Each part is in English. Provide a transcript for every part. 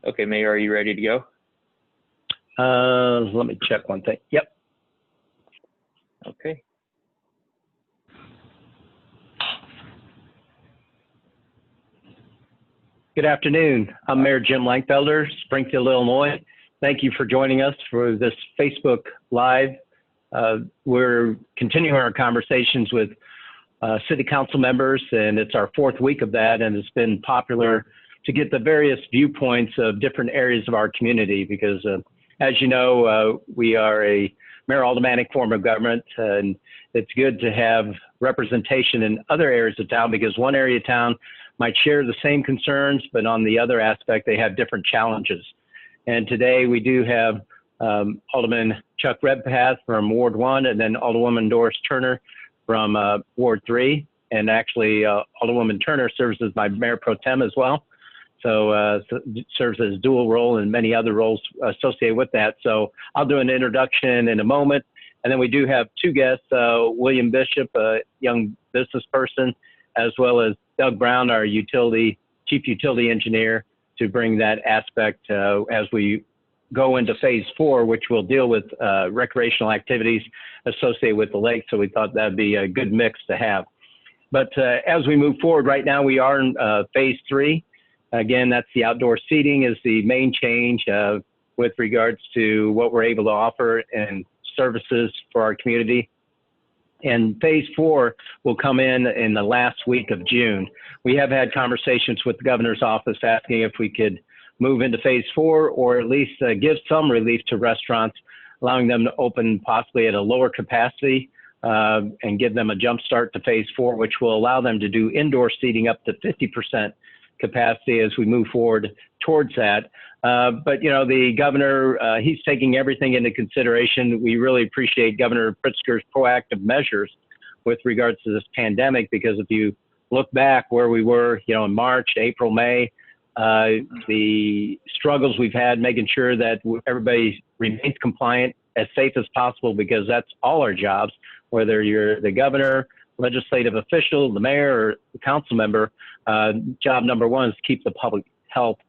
Okay, Mayor, are you ready to go? Let me check one thing. Yep. Okay. Good afternoon. I'm Mayor Jim Langfelder, Springfield, Illinois. Thank you for joining us for this Facebook Live. We're continuing our conversations with City Council members, and it's our fourth week of that, and it's been popular to get the various viewpoints of different areas of our community because, as you know, we are a mayor-aldermanic form of government, and it's good to have representation in other areas of town because one area of town might share the same concerns, but on the other aspect, they have different challenges. And today we do have Alderman Chuck Redpath from Ward 1, and then Alderwoman Doris Turner from Ward 3. And actually, Alderwoman Turner serves as my mayor pro tem as well. So serves as dual role and many other roles associated with that. So I'll do an introduction in a moment. And then we do have two guests, William Bishop, a young business person, as well as Doug Brown, our chief utility engineer, to bring that aspect as we go into phase 4, which will deal with recreational activities associated with the lake. So we thought that'd be a good mix to have. But as we move forward, right now we are in phase 3. Again, that's the outdoor seating is the main change with regards to what we're able to offer and services for our community. And phase 4 will come in the last week of June. We have had conversations with the governor's office asking if we could move into phase 4 or at least give some relief to restaurants, allowing them to open possibly at a lower capacity and give them a jump start to phase 4, which will allow them to do indoor seating up to 50% capacity as we move forward towards that. But, you know, the governor, he's taking everything into consideration. We really appreciate Governor Pritzker's proactive measures with regards to this pandemic, because if you look back where we were, you know, in March, April, May, the struggles we've had making sure that everybody remains compliant, as safe as possible, because that's all our jobs, whether you're the governor, legislative official, the mayor, or the council member. Job number one is to keep the public health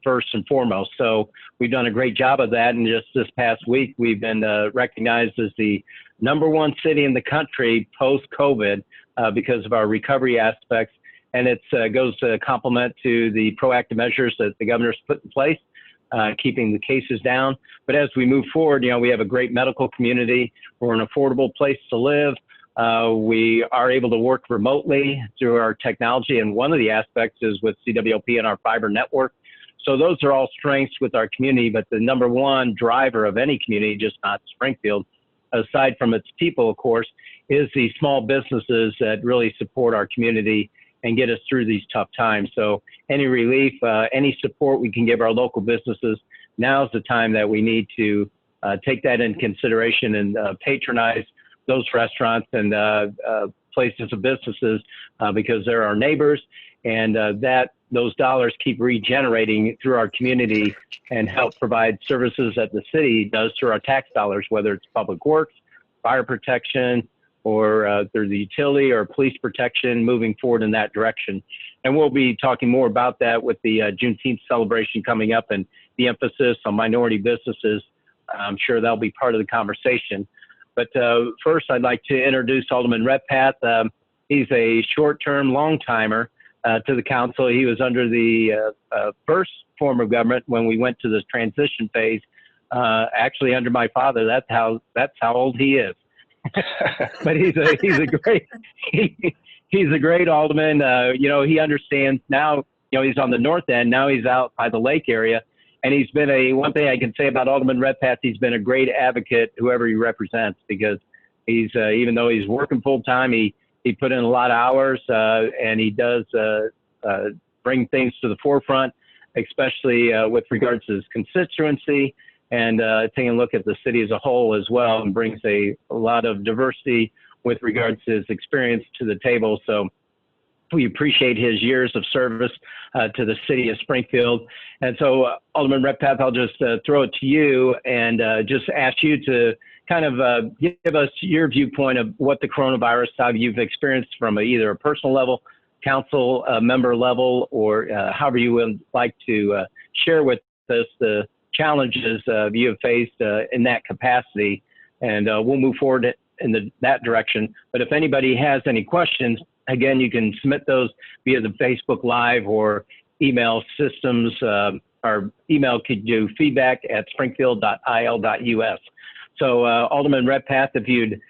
first and foremost. So we've done a great job of that. And just this past week, we've been recognized as the #1 city in the country post-COVID because of our recovery aspects. And it goes to complement to the proactive measures that the governor's put in place, keeping the cases down. But as we move forward, you know, we have a great medical community. We're an affordable place to live. We are able to work remotely through our technology, and one of the aspects is with CWLP and our fiber network. So those are all strengths with our community, but the #1 driver of any community, just not Springfield, aside from its people, of course, is the small businesses that really support our community and get us through these tough times. So any relief, any support we can give our local businesses, now's the time that we need to take that into consideration and patronize those restaurants and places of businesses because they're our neighbors, and those dollars keep regenerating through our community and help provide services that the city does through our tax dollars, whether it's public works, fire protection, or through the utility or police protection, moving forward in that direction. And we'll be talking more about that with the Juneteenth celebration coming up and the emphasis on minority businesses. I'm sure that'll be part of the conversation. But first, I'd like to introduce Alderman Rhettpath. He's a short-term, long-timer to the council. He was under the first form of government when we went to the transition phase, actually under my father. That's how old he is. But he's a great alderman. You know, he understands now. You know, he's on the north end. Now he's out by the lake area. And he's been one thing I can say about Alderman Redpath, he's been a great advocate, whoever he represents, because he's, even though he's working full time, he put in a lot of hours and he does bring things to the forefront, especially with regards to his constituency and taking a look at the city as a whole as well, and brings a lot of diversity with regards to his experience to the table. So we appreciate his years of service to the city of Springfield. And so, Alderman Rhettpath, I'll just throw it to you and just ask you to kind of give us your viewpoint of what the coronavirus, how you've experienced from either a personal level, council member level, or however you would like to share with us the challenges you have faced in that capacity, and we'll move forward in that direction. But if anybody has any questions, again, you can submit those via the Facebook Live or email systems. Our email could do feedback@springfield.il.us. So Alderman Redpath, if you'd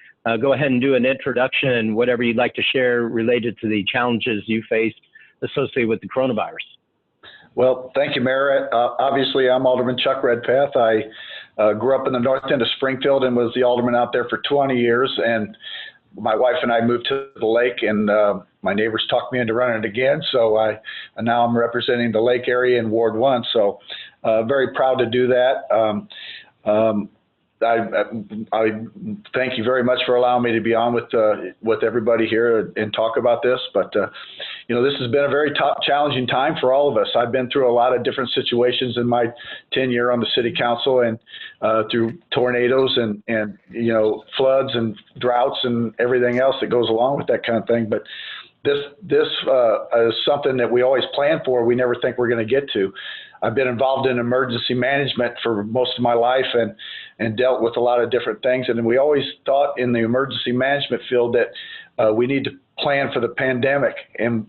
go ahead and do an introduction and whatever you'd like to share related to the challenges you faced associated with the coronavirus. Well, thank you, Mayor. Obviously, I'm Alderman Chuck Redpath. I grew up in the north end of Springfield and was the alderman out there for 20 years. And my wife and I moved to the lake, and my neighbors talked me into running it again. So now I'm representing the lake area in Ward 1. So very proud to do that. I thank you very much for allowing me to be on with everybody here and talk about this. But you know, this has been a very challenging time for all of us. I've been through a lot of different situations in my tenure on the city council, and through tornadoes and you know, floods and droughts and everything else that goes along with that kind of thing. But this is something that we always plan for. We never think we're going to get to. I've been involved in emergency management for most of my life and dealt with a lot of different things. And we always thought in the emergency management field that we need to plan for the pandemic. And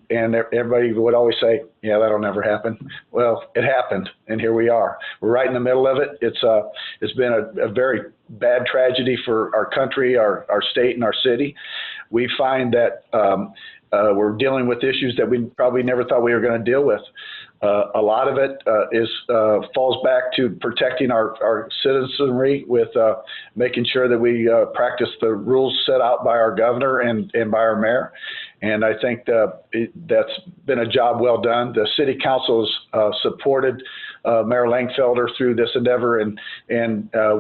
everybody would always say, yeah, that'll never happen. Well, it happened, and here we are. We're right in the middle of it. It's been a very bad tragedy for our country, our state, and our city. We find that we're dealing with issues that we probably never thought we were going to deal with. A lot of it falls back to protecting our citizenry with making sure that we practice the rules set out by our governor and by our mayor. And I think that's been a job well done. The city council has supported Mayor Langfelder through this endeavor, and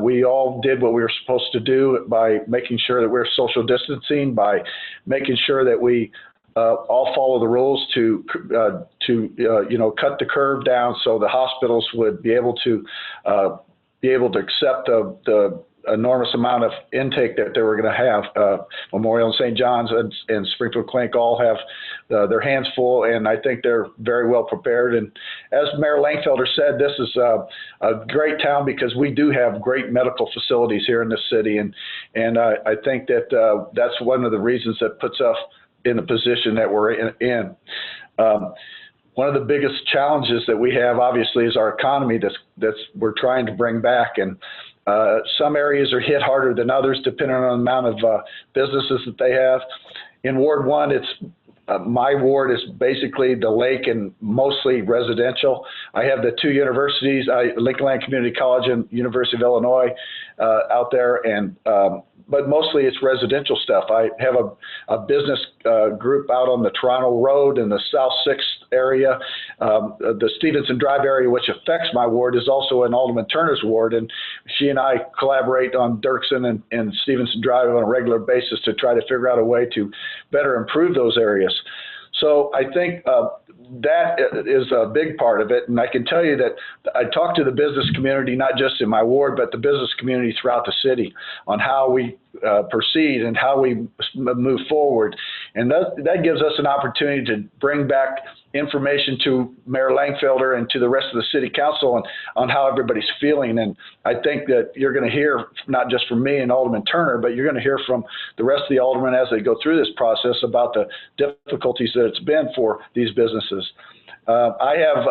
we all did what we were supposed to do by making sure that we're social distancing, by making sure that we all follow the rules to you know, cut the curve down so the hospitals would be able to accept the enormous amount of intake that they were going to have. Memorial and St. John's and Springfield Clinic all have their hands full, and I think they're very well prepared. And as Mayor Langfelder said, this is a great town because we do have great medical facilities here in this city, and I think that that's one of the reasons that puts us in the position that we're in. One of the biggest challenges that we have, obviously, is our economy that's we're trying to bring back. And some areas are hit harder than others, depending on the amount of businesses that they have. In Ward 1, it's my ward is basically the lake and mostly residential. I have the two universities, Lincoln Land Community College and University of Illinois out there, and but mostly it's residential stuff. I have a business group out on the Toronto Road in the South 6th area. The Stevenson Drive area, which affects my ward, is also in Alderman Turner's ward, and she and I collaborate on Dirksen and Stevenson Drive on a regular basis to try to figure out a way to better improve those areas. So I think that is a big part of it. And I can tell you that I talk to the business community, not just in my ward, but the business community throughout the city on how we proceed and how we move forward. And that gives us an opportunity to bring back information to Mayor Langfelder and to the rest of the city council on how everybody's feeling. And I think that you're going to hear not just from me and Alderman Turner, but you're going to hear from the rest of the aldermen as they go through this process about the difficulties that it's been for these businesses. I have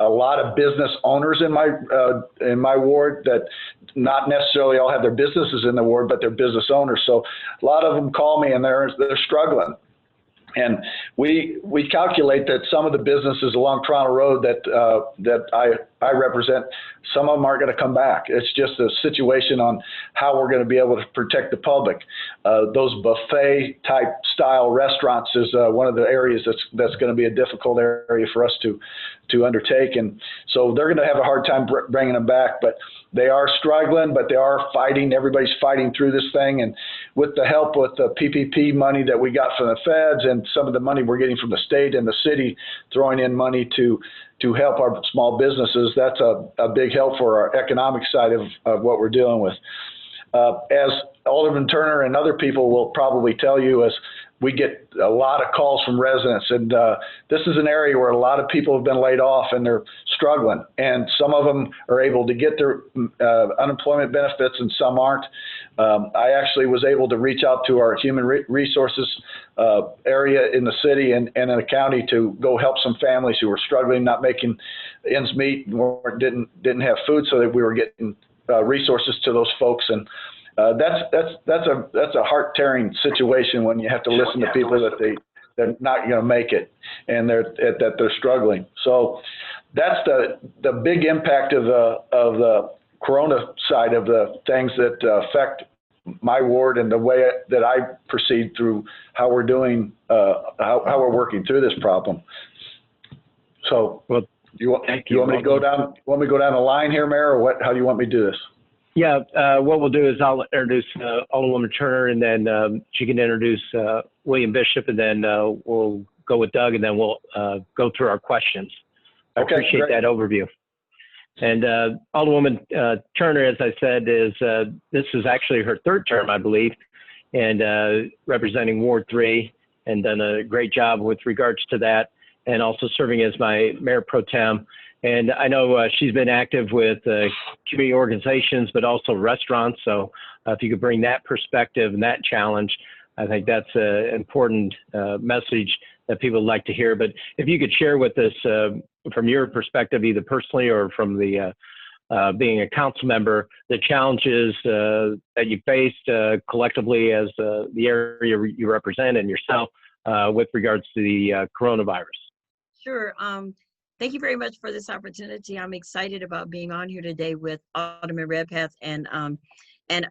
a lot of business owners in my ward that not necessarily all have their businesses in the ward, but they're business owners. So a lot of them call me and they're struggling. And we calculate that some of the businesses along Toronto Road that I represent, some of them aren't going to come back. It's just a situation on how we're going to be able to protect the public. Those buffet type style restaurants is one of the areas that's going to be a difficult area for us to undertake. And so they're going to have a hard time bringing them back, but they are struggling, but they are fighting. Everybody's fighting through this thing. And with the help with the PPP money that we got from the feds and some of the money we're getting from the state and the city throwing in money to help our small businesses, that's a big help for our economic side of what we're dealing with. As Alderman Turner and other people will probably tell you, as we get a lot of calls from residents, and this is an area where a lot of people have been laid off and they're struggling, and some of them are able to get their unemployment benefits and some aren't. I actually was able to reach out to our human resources area in the city and in the county to go help some families who were struggling, not making ends meet, or didn't have food, so that we were getting resources to those folks. And that's a heart-tearing situation when you have to listen to people that they're not going to make it, and that they're struggling. So that's the big impact of the Corona side of the things that affect my ward and the way that I proceed through how we're doing, how we're working through this problem. So, well, you want me to go down? Want me to go down the line here, Mayor, or what? How do you want me to do this? Yeah, what we'll do is I'll introduce Alderwoman Turner, and then she can introduce William Bishop, and then we'll go with Doug, and then we'll go through our questions. I appreciate that overview. And Alderwoman Turner, as I said, this is actually her third term, I believe, and representing Ward 3, and done a great job with regards to that, and also serving as my Mayor Pro Tem. And I know she's been active with community organizations, but also restaurants. So if you could bring that perspective and that challenge, I think that's an important message that people would like to hear. But if you could share with us from your perspective, either personally or from the being a council member, the challenges that you faced collectively as the area you represent and yourself with regards to the coronavirus. Sure. Thank you very much for this opportunity. I'm excited about being on here today with Alderman Redpath and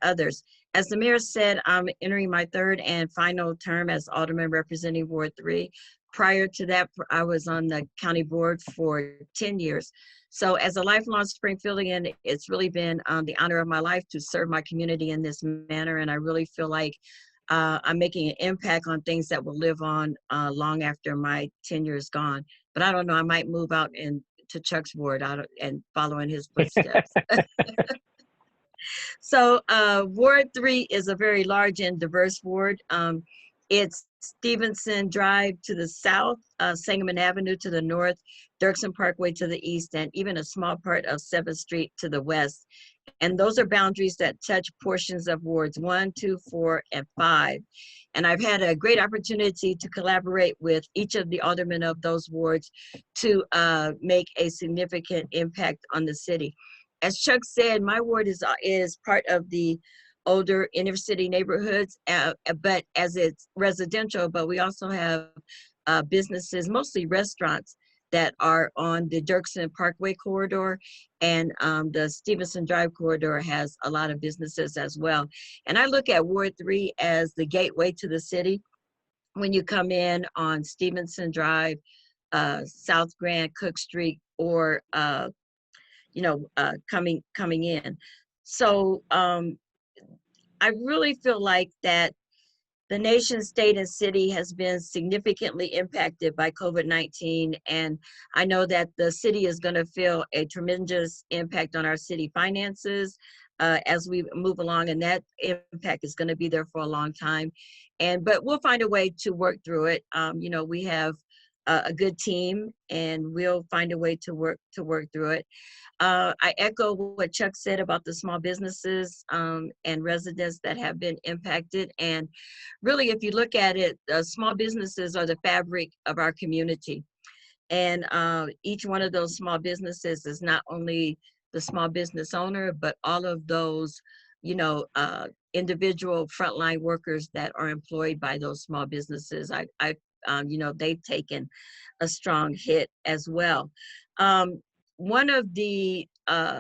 others. As the mayor said, I'm entering my third and final term as Alderman representing Ward 3. Prior to that, I was on the county board for 10 years. So as a lifelong Springfieldian, it's really been the honor of my life to serve my community in this manner. And I really feel like I'm making an impact on things that will live on long after my tenure is gone. But I don't know, I might move out to Chuck's ward and follow in his footsteps. So Ward 3 is a very large and diverse ward. It's Stevenson Drive to the south, Sangamon Avenue to the north, Dirksen Parkway to the east, and even a small part of 7th Street to the west. And those are boundaries that touch portions of wards 1, 2, 4, and 5. And I've had a great opportunity to collaborate with each of the aldermen of those wards to make a significant impact on the city. As Chuck said, my ward is part of the older inner city neighborhoods, but as it's residential, but we also have businesses, mostly restaurants, that are on the Dirksen Parkway corridor, and the Stevenson Drive corridor has a lot of businesses as well. And I look at Ward 3 as the gateway to the city. When you come in on Stevenson Drive, South Grand, Cook Street, or coming in. So I really feel like that the nation, state, and city has been significantly impacted by COVID-19, and I know that the city is going to feel a tremendous impact on our city finances as we move along, and that impact is going to be there for a long time. But we'll find a way to work through it. We have a good team, and we'll find a way to work through it. I echo what Chuck said about the small businesses and residents that have been impacted. And really, if you look at it, small businesses are the fabric of our community. And each one of those small businesses is not only the small business owner, but all of those, individual frontline workers that are employed by those small businesses. They've taken a strong hit as well. One of the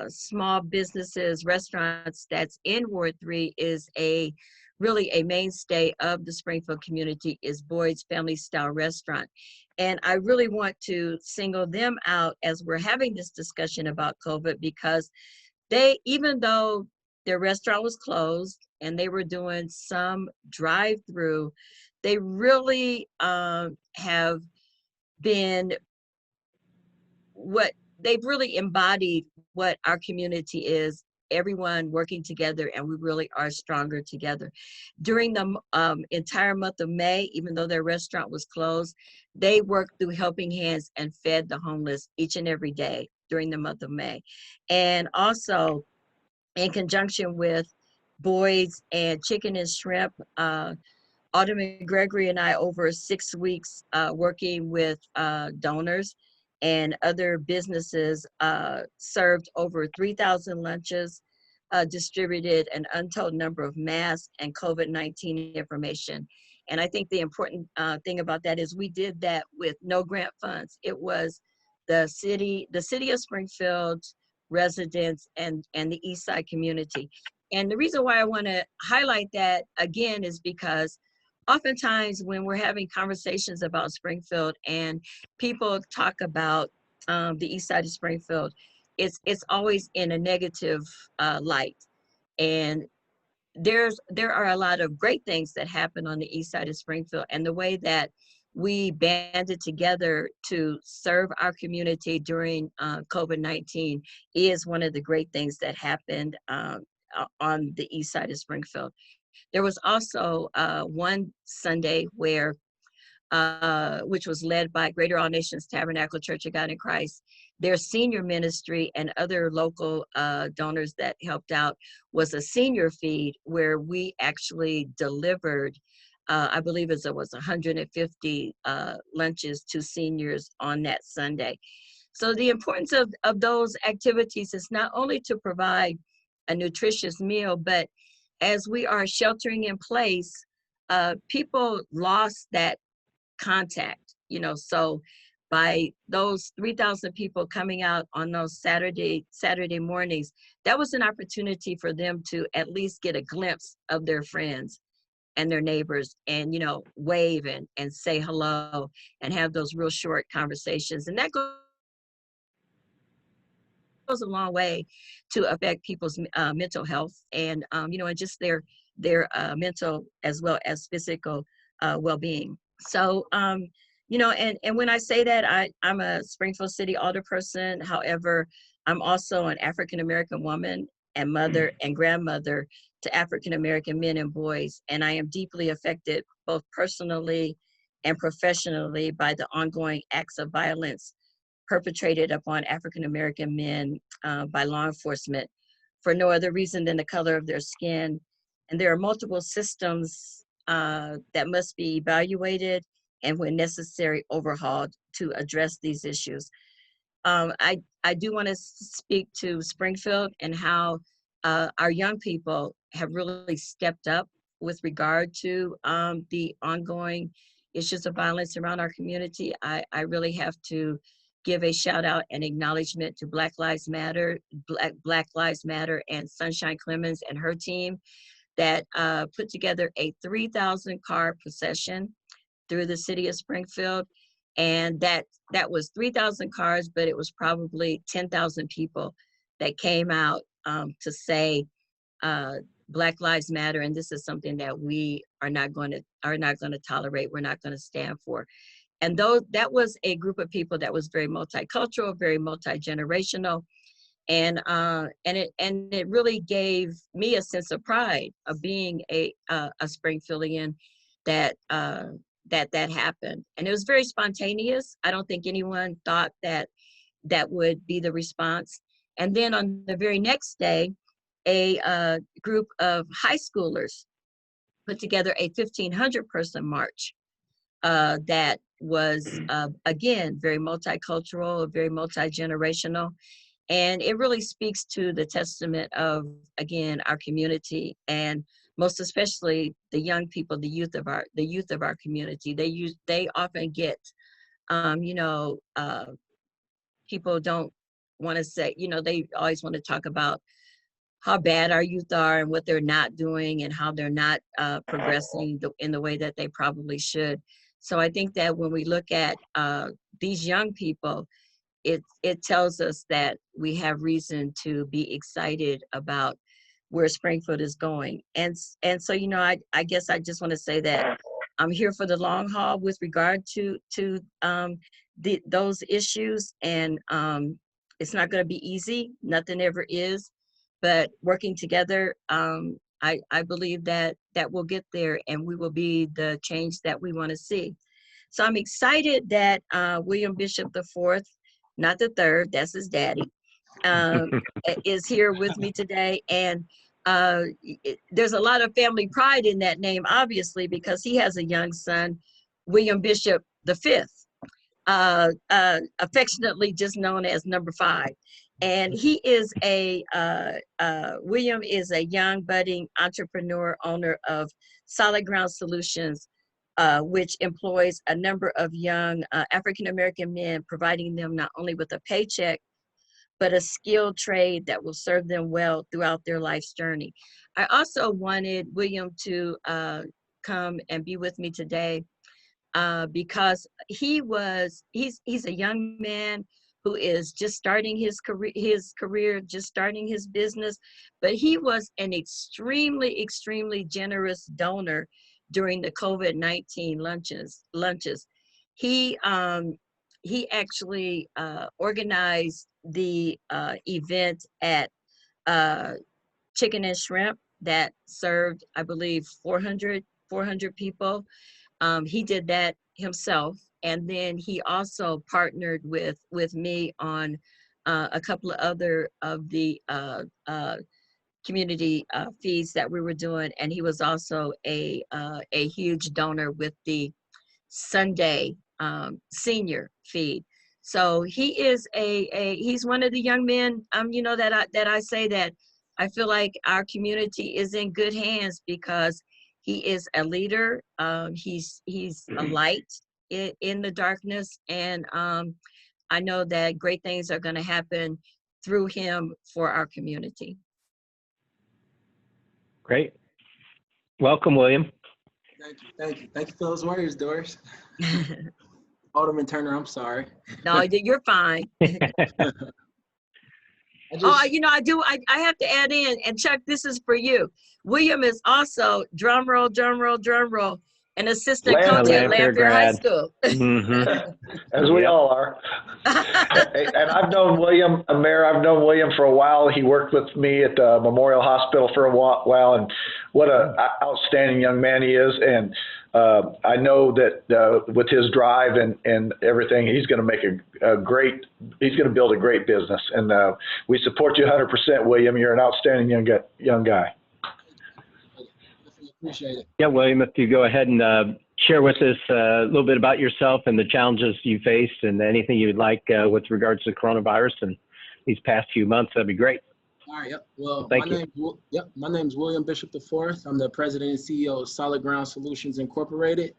small businesses, restaurants that's in Ward 3 is really a mainstay of the Springfield community, is Boyd's Family Style Restaurant. And I really want to single them out as we're having this discussion about COVID, because even though their restaurant was closed and they were doing some drive-through, they really have been they've really embodied what our community is everyone working together, and we really are stronger together. During the entire month of May, even though their restaurant was closed, they worked through Helping Hands and fed the homeless each and every day during the month of May. And also, in conjunction with Boyd's and Chicken and Shrimp, Alderman Gregory and I, over 6 weeks, working with donors and other businesses, served over 3,000 lunches, distributed an untold number of masks and COVID-19 information. And I think the important thing about that is we did that with no grant funds. It was the city of Springfield residents and the East Side community. And the reason why I want to highlight that again is because oftentimes when we're having conversations about Springfield and people talk about the East Side of Springfield, it's always in a negative light. And there are a lot of great things that happen on the East Side of Springfield, and the way that we banded together to serve our community during COVID-19 is one of the great things that happened on the East Side of Springfield. There was also one Sunday where, which was led by Greater All Nations Tabernacle Church of God in Christ. Their senior ministry and other local donors that helped out was a senior feed where we actually delivered, I believe it was 150 lunches to seniors on that Sunday. So the importance of those activities is not only to provide a nutritious meal, but as we are sheltering in place, people lost that contact, so by those 3,000 people coming out on those Saturday mornings, that was an opportunity for them to at least get a glimpse of their friends and their neighbors and, wave and say hello and have those real short conversations. And that goes a long way to affect people's mental health and, and just their mental as well as physical well-being. So, and when I say that, I'm a Springfield City Alderperson. However, I'm also an African-American woman and mother and grandmother to African-American men and boys. And I am deeply affected both personally and professionally by the ongoing acts of violence perpetrated upon African-American men by law enforcement for no other reason than the color of their skin. And there are multiple systems that must be evaluated and when necessary, overhauled to address these issues. I do want to speak to Springfield and how our young people have really stepped up with regard to the ongoing issues of violence around our community. I really have to give a shout out and acknowledgement to Black Lives Matter and Sunshine Clemens and her team that put together a 3,000 car procession through the city of Springfield. And that was 3,000 cars, but it was probably 10,000 people that came out to say Black Lives Matter, and this is something that we are not going to tolerate. We're not going to stand for. And that was a group of people that was very multicultural, very multi-generational, and it really gave me a sense of pride of being a Springfieldian that happened. And it was very spontaneous. I don't think anyone thought that would be the response. And then on the very next day, a group of high schoolers put together a 1,500 person march that was, again, very multicultural, very multi-generational. And it really speaks to the testament of, again, our community, and most especially the young people, the youth of our community. They often get, people don't want to say, they always want to talk about how bad our youth are and what they're not doing and how they're not progressing in the way that they probably should. So I think that when we look at these young people, it tells us that we have reason to be excited about where Springfield is going. And so, I guess I just want to say that I'm here for the long haul with regard to those issues. And it's not going to be easy. Nothing ever is. but working together, I believe that we'll get there and we will be the change that we want to see. So I'm excited that William Bishop IV, not the third, that's his daddy, is here with me today. And there's a lot of family pride in that name, obviously, because he has a young son, William Bishop V, affectionately just known as number 5. And he is William is a young budding entrepreneur, owner of Solid Ground Solutions, which employs a number of young African-American men, providing them not only with a paycheck, but a skilled trade that will serve them well throughout their life's journey. I also wanted William to come and be with me today because he's a young man who is just starting his career, just starting his business, but he was an extremely generous donor during the COVID-19 lunches. He actually organized the event at Chicken and Shrimp that served, I believe, 400 people. He did that himself, and then he also partnered with me on a couple of other of the community feeds that we were doing, and he was also a huge donor with the Sunday senior feed. So he is he's one of the young men, you know, that I say that I feel like our community is in good hands because he is a leader. He's a light in the darkness, and I know that great things are going to happen through him for our community. Great. Welcome, William. Thank you for those words, Doris. Alderman Turner, I'm sorry. No, you're fine. You know, I have to add in, and Chuck, this is for you. William is also, drum roll, an assistant coach at Langfelder High School. As we all are. And I've known William, Mayor, I've known William for a while. He worked with me at the Memorial Hospital for a while, and what an outstanding young man he is. And I know that with his drive and everything, he's going to make he's going to build a great business. And we support you 100%, William. You're an outstanding young guy. Appreciate it. Yeah, William, if you go ahead and share with us a little bit about yourself and the challenges you faced and anything you'd like with regards to coronavirus and these past few months, that'd be great. All right, yep. Well, Thank you. My name's William Bishop IV. I'm the president and CEO of Solid Ground Solutions Incorporated.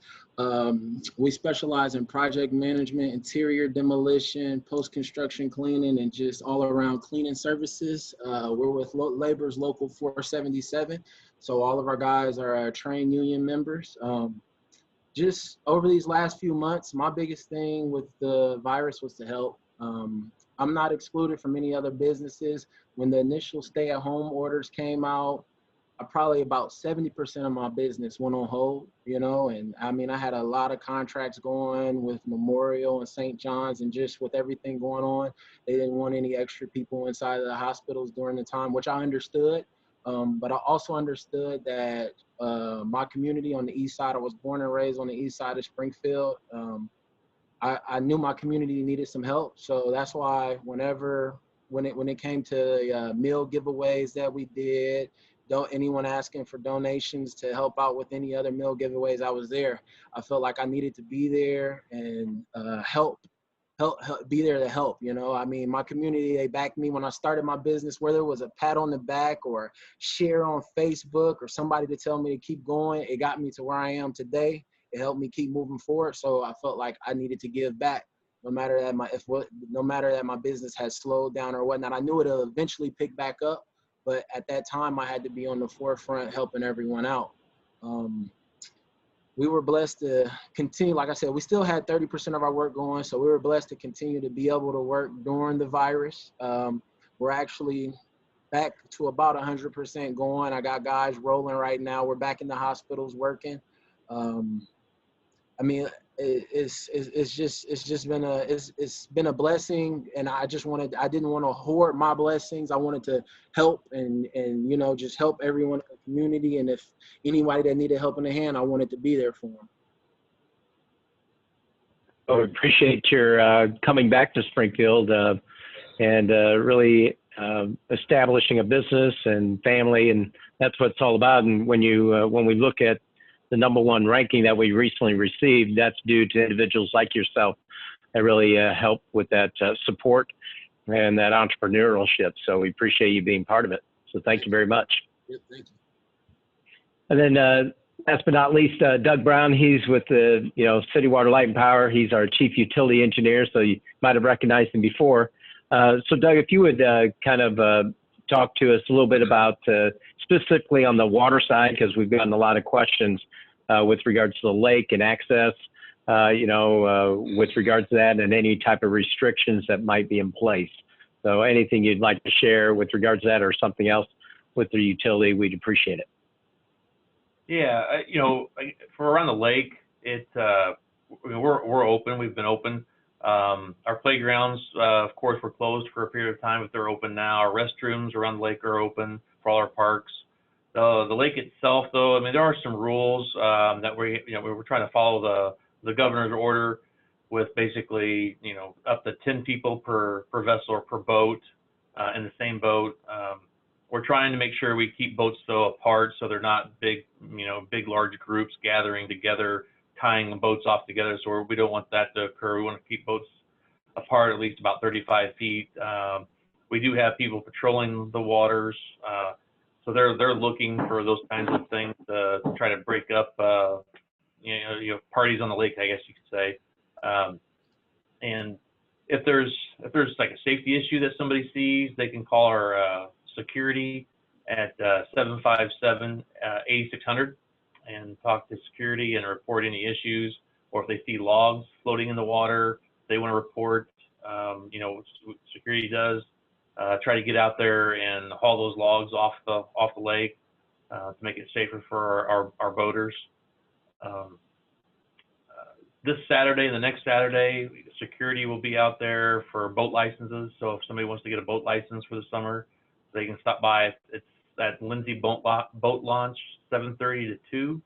We specialize in project management, interior demolition, post-construction cleaning, and just all around cleaning services. We're with Labor's Local 477. So all of our guys are trained union members. Just over these last few months, my biggest thing with the virus was to help. I'm not excluded from any other businesses. When the initial stay-at-home orders came out, probably about 70% of my business went on hold, you know, and I mean, I had a lot of contracts going with Memorial and St. John's, and just with everything going on, they didn't want any extra people inside of the hospitals during the time, which I understood. But I also understood that my community on the east side, I was born and raised on the east side of Springfield. I knew my community needed some help. So that's why when it came to meal giveaways that we did, anyone asking for donations to help out with any other meal giveaways, I was there. I felt like I needed to be there and help be there to help, you know. I mean, my community, they backed me when I started my business, whether it was a pat on the back or share on Facebook or somebody to tell me to keep going. It got me to where I am today. It helped me keep moving forward. So I felt like I needed to give back, no matter that my business has slowed down or whatnot. I knew it'll eventually pick back up, but at that time I had to be on the forefront helping everyone out. We were blessed to continue. Like I said, we still had 30% of our work going, so we were blessed to continue to be able to work during the virus. We're actually back to about 100% going. I got guys rolling right now. We're back in the hospitals working. I mean, it's just been a blessing, and I didn't want to hoard my blessings. I wanted to help and just help everyone in the community, and if anybody that needed help in the hand, I wanted to be there for them. Well, we appreciate your coming back to Springfield and really establishing a business and family, and that's what it's all about. And when we look at the #1 ranking that we recently received, that's due to individuals like yourself that really help with that support and that entrepreneurship. So we appreciate you being part of it. So thank you very much. Yeah, thank you. And then last but not least, Doug Brown, he's with the City Water, Light and Power. He's our Chief Utility Engineer, so you might have recognized him before. So Doug, if you would kind of talk to us a little bit about specifically on the water side, because we've gotten a lot of questions with regards to the lake and access, with regards to that and any type of restrictions that might be in place. So anything you'd like to share with regards to that or something else with the utility, we'd appreciate it. Yeah, for around the lake, we're open. We've been open. Our playgrounds, of course, were closed for a period of time, but they're open now. Our restrooms around the lake are open for all our parks. The lake itself, though, I mean, there are some rules that we're trying to follow the governor's order with basically, up to 10 people per vessel or per boat in the same boat. We're trying to make sure we keep boats though apart so they're not big large groups gathering together, tying the boats off together. So we don't want that to occur. We want to keep boats apart at least about 35 feet. We do have people patrolling the waters. So they're looking for those kinds of things to try to break up, parties on the lake, I guess you could say. And if there's like a safety issue that somebody sees, they can call our security at 757-8600 and talk to security and report any issues. Or if they see logs floating in the water, they want to report, security does. Try to get out there and haul those logs off the lake to make it safer for our boaters. This Saturday and the next Saturday, security will be out there for boat licenses. So if somebody wants to get a boat license for the summer, they can stop by. It's at Lindsay Boat Launch, 7:30 to 2.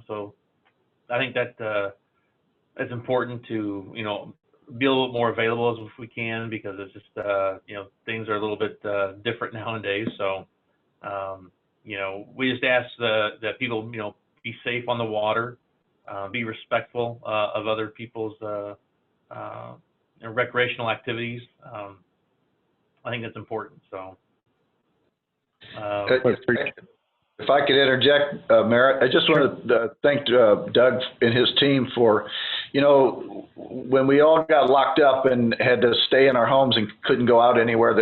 So I think that it's important to be a little more available if we can, because it's just things are a little bit different nowadays. So we just ask that people be safe on the water, be respectful of other people's recreational activities. I think that's important. So. If I could interject, Merritt, I just want to thank Doug and his team for, when we all got locked up and had to stay in our homes and couldn't go out anywhere,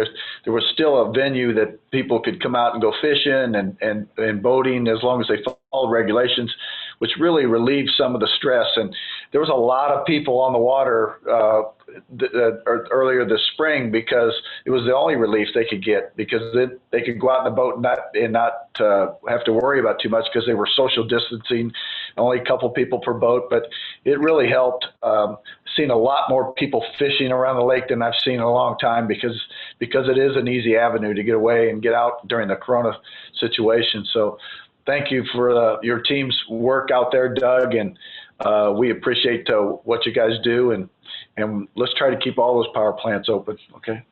there was still a venue that people could come out and go fishing and boating as long as they followed regulations, which really relieved some of the stress. And there was a lot of people on the water earlier this spring because it was the only relief they could get, because they could go out in the boat and not have to worry about too much because they were social distancing, only a couple people per boat. But it really helped. Seen a lot more people fishing around the lake than I've seen in a long time because it is an easy avenue to get away and get out during the Corona situation. So thank you for your team's work out there, Doug, and we appreciate what you guys do, and let's try to keep all those power plants open, okay?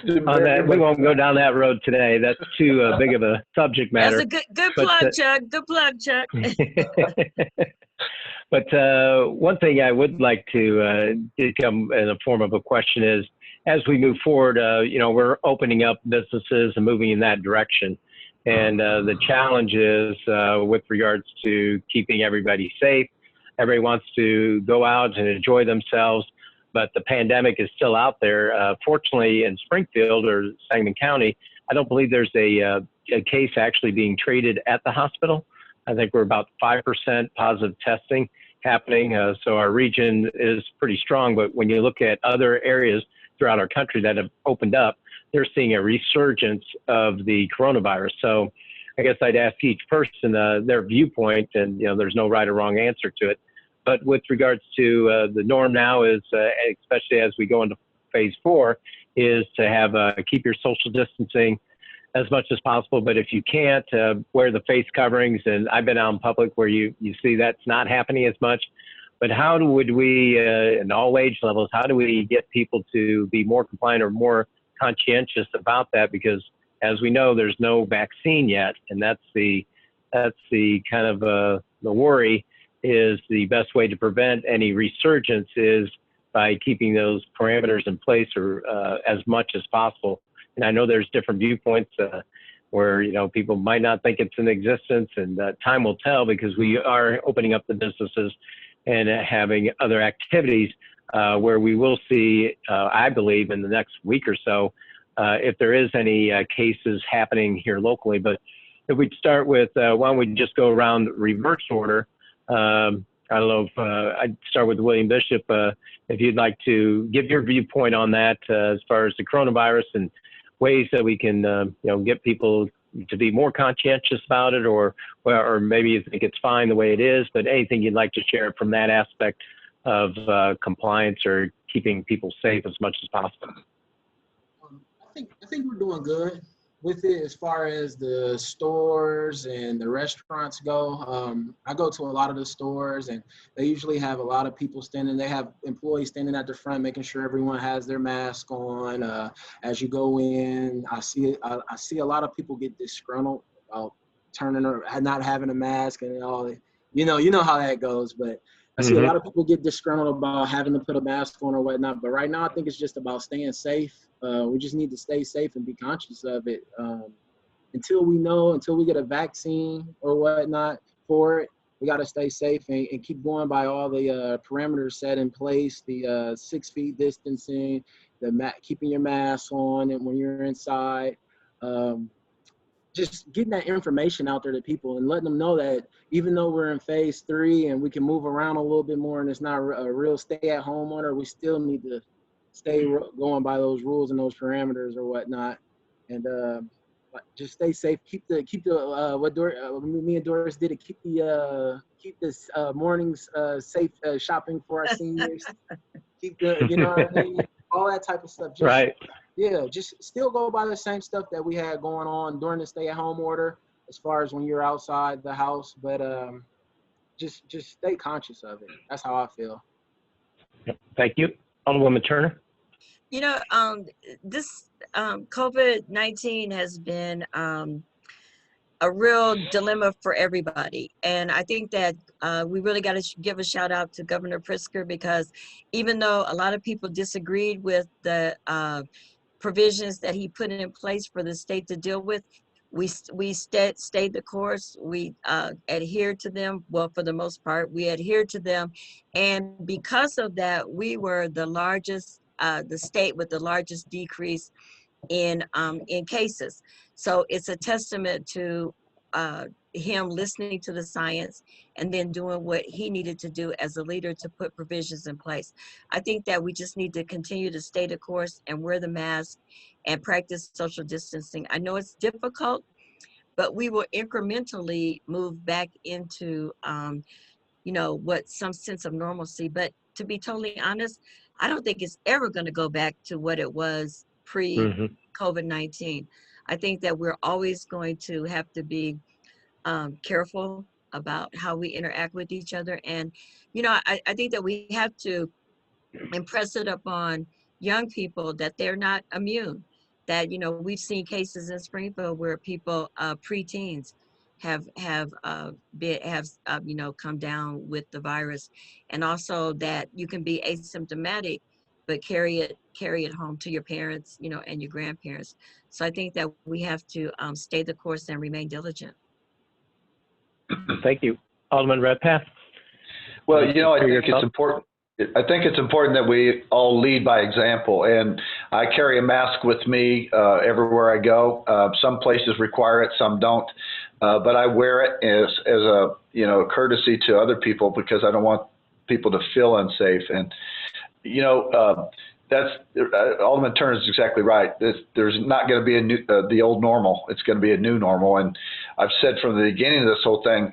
We won't go down that road today. That's too big of a subject matter. That's a good plug, Chuck. Good plug, Chuck. But one thing I would like to come in the form of a question is, as we move forward, we're opening up businesses and moving in that direction. And the challenge is with regards to keeping everybody safe. Everybody wants to go out and enjoy themselves, but the pandemic is still out there. Fortunately, in Springfield or Sangamon County, I don't believe there's a case actually being treated at the hospital. I think we're about 5% positive testing happening. So our region is pretty strong, but when you look at other areas throughout our country that have opened up, they're seeing a resurgence of the coronavirus. So I guess I'd ask each person their viewpoint, and there's no right or wrong answer to it. But with regards to the norm now is, especially as we go into phase 4, is to have keep your social distancing as much as possible. But if you can't, wear the face coverings. And I've been out in public where you see that's not happening as much. But how would we, in all age levels, how do we get people to be more compliant or more conscientious about that? Because as we know, there's no vaccine yet, and that's the kind of the worry. Is the best way to prevent any resurgence is by keeping those parameters in place, or as much as possible. And I know there's different viewpoints where people might not think it's in existence, and time will tell, because we are opening up the businesses and having other activities where we will see, I believe, in the next week or so, if there is any cases happening here locally. But if we start with, why don't we just go around reverse order? I don't know if I'd start with William Bishop, if you'd like to give your viewpoint on that as far as the coronavirus and ways that we can, get people to be more conscientious about it, or maybe you think it's fine the way it is, but anything you'd like to share from that aspect of compliance or keeping people safe as much as possible. I think we're doing good with it as far as the stores and the restaurants go. I go to a lot of the stores, and they usually have a lot of people standing. They have employees standing at the front, making sure everyone has their mask on. As you go in, I see a lot of people get disgruntled about turning or not having a mask and all. You know how that goes. But I see a lot of people get disgruntled about having to put a mask on or whatnot. But right now, I think it's just about staying safe. We just need to stay safe and be conscious of it until we get a vaccine or whatnot for it. We got to stay safe and keep going by all the parameters set in place, the 6 feet distancing, keeping your mask on and when you're inside. Just getting that information out there to people and letting them know that even though we're in phase 3 and we can move around a little bit more and it's not a real stay-at-home order, we still need to stay going by those rules and those parameters or whatnot, and just stay safe. Keep the what me and Doris did, keep this mornings safe shopping for our seniors. Keep the what I mean, all that type of stuff. Just, right. Yeah, just still go by the same stuff that we had going on during the stay-at-home order, as far as when you're outside the house. But just stay conscious of it. That's how I feel. Thank you, Alderwoman Turner. This COVID-19 has been a real dilemma for everybody. And I think that we really got to give a shout out to Governor Pritzker, because even though a lot of people disagreed with the provisions that he put in place for the state to deal with, we stayed the course. We adhered to them. Well, for the most part, we adhered to them. And because of that, we were the largest, the state with the largest decrease in cases. So it's a testament to him listening to the science and then doing what he needed to do as a leader to put provisions in place. I think that we just need to continue to stay the course and wear the mask and practice social distancing. I know it's difficult, but we will incrementally move back into what some sense of normalcy. But to be totally honest, I don't think it's ever going to go back to what it was pre-COVID-19. I think that we're always going to have to be careful about how we interact with each other. And, I think that we have to impress it upon young people that they're not immune. That, we've seen cases in Springfield where people, preteens, have come down with the virus, and also that you can be asymptomatic but carry it home to your parents, and your grandparents. So I think that we have to stay the course and remain diligent. Thank you, Alderman Redpath. Well, I think it's important. I think it's important that we all lead by example, and I carry a mask with me everywhere I go. Some places require it, some don't, but I wear it as a courtesy to other people, because I don't want people to feel unsafe. And Alderman Turner is exactly right. There's not going to be the old normal. It's going to be a new normal. And I've said from the beginning of this whole thing,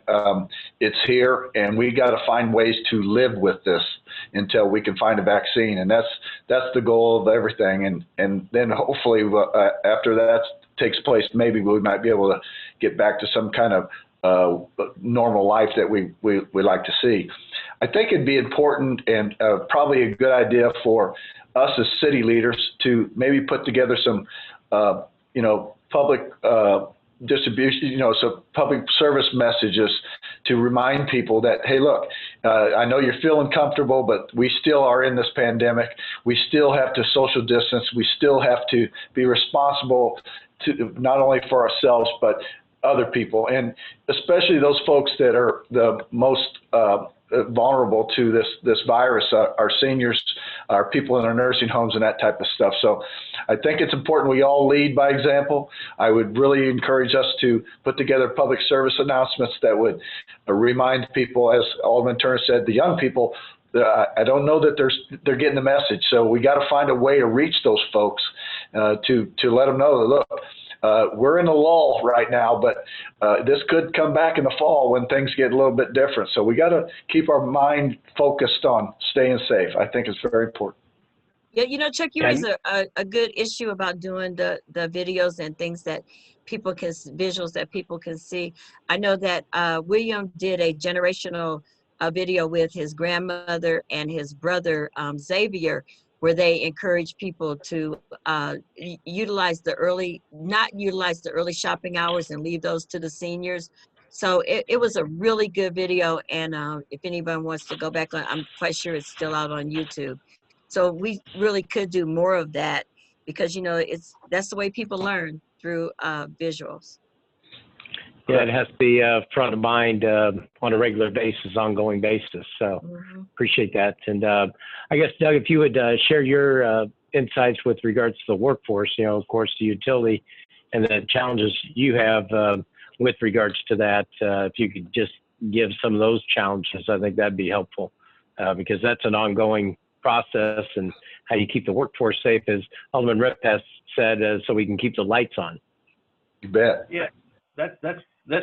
it's here, and we got to find ways to live with this until we can find a vaccine. And that's the goal of everything. And then hopefully after that takes place, maybe we might be able to get back to some kind of normal life that we like to see. I think it'd be important and probably a good idea for us as city leaders to maybe put together some, public distribution, some public service messages to remind people that, hey, look, I know you're feeling comfortable, but we still are in this pandemic. We still have to social distance. We still have to be responsible to not only for ourselves, but other people, and especially those folks that are the most vulnerable to this virus, our seniors, our people in our nursing homes and that type of stuff. So I think it's important we all lead by example. I would really encourage us to put together public service announcements that would remind people, as Alderman Turner said, the young people, I don't know that they're getting the message. So we got to find a way to reach those folks to let them know that, look, we're in a lull right now, but this could come back in the fall when things get a little bit different. So we got to keep our mind focused on staying safe. I think it's very important. Yeah, Chuck, you raise a good issue about doing the videos and things that people can, visuals that people can see. I know that William did a generational video with his grandmother and his brother, Xavier, where they encourage people to not utilize the early shopping hours and leave those to the seniors. So it was a really good video. And if anyone wants to go back on, I'm quite sure it's still out on YouTube. So we really could do more of that because, that's the way people learn, through visuals. Yeah, it has to be front of mind on a regular basis, ongoing basis. So appreciate that. And I guess, Doug, if you would share your insights with regards to the workforce, of course, the utility and the challenges you have with regards to that. If you could just give some of those challenges, I think that'd be helpful because that's an ongoing process, and how you keep the workforce safe, as Alderman Rhettpath said, so we can keep the lights on. You bet. Yeah, that's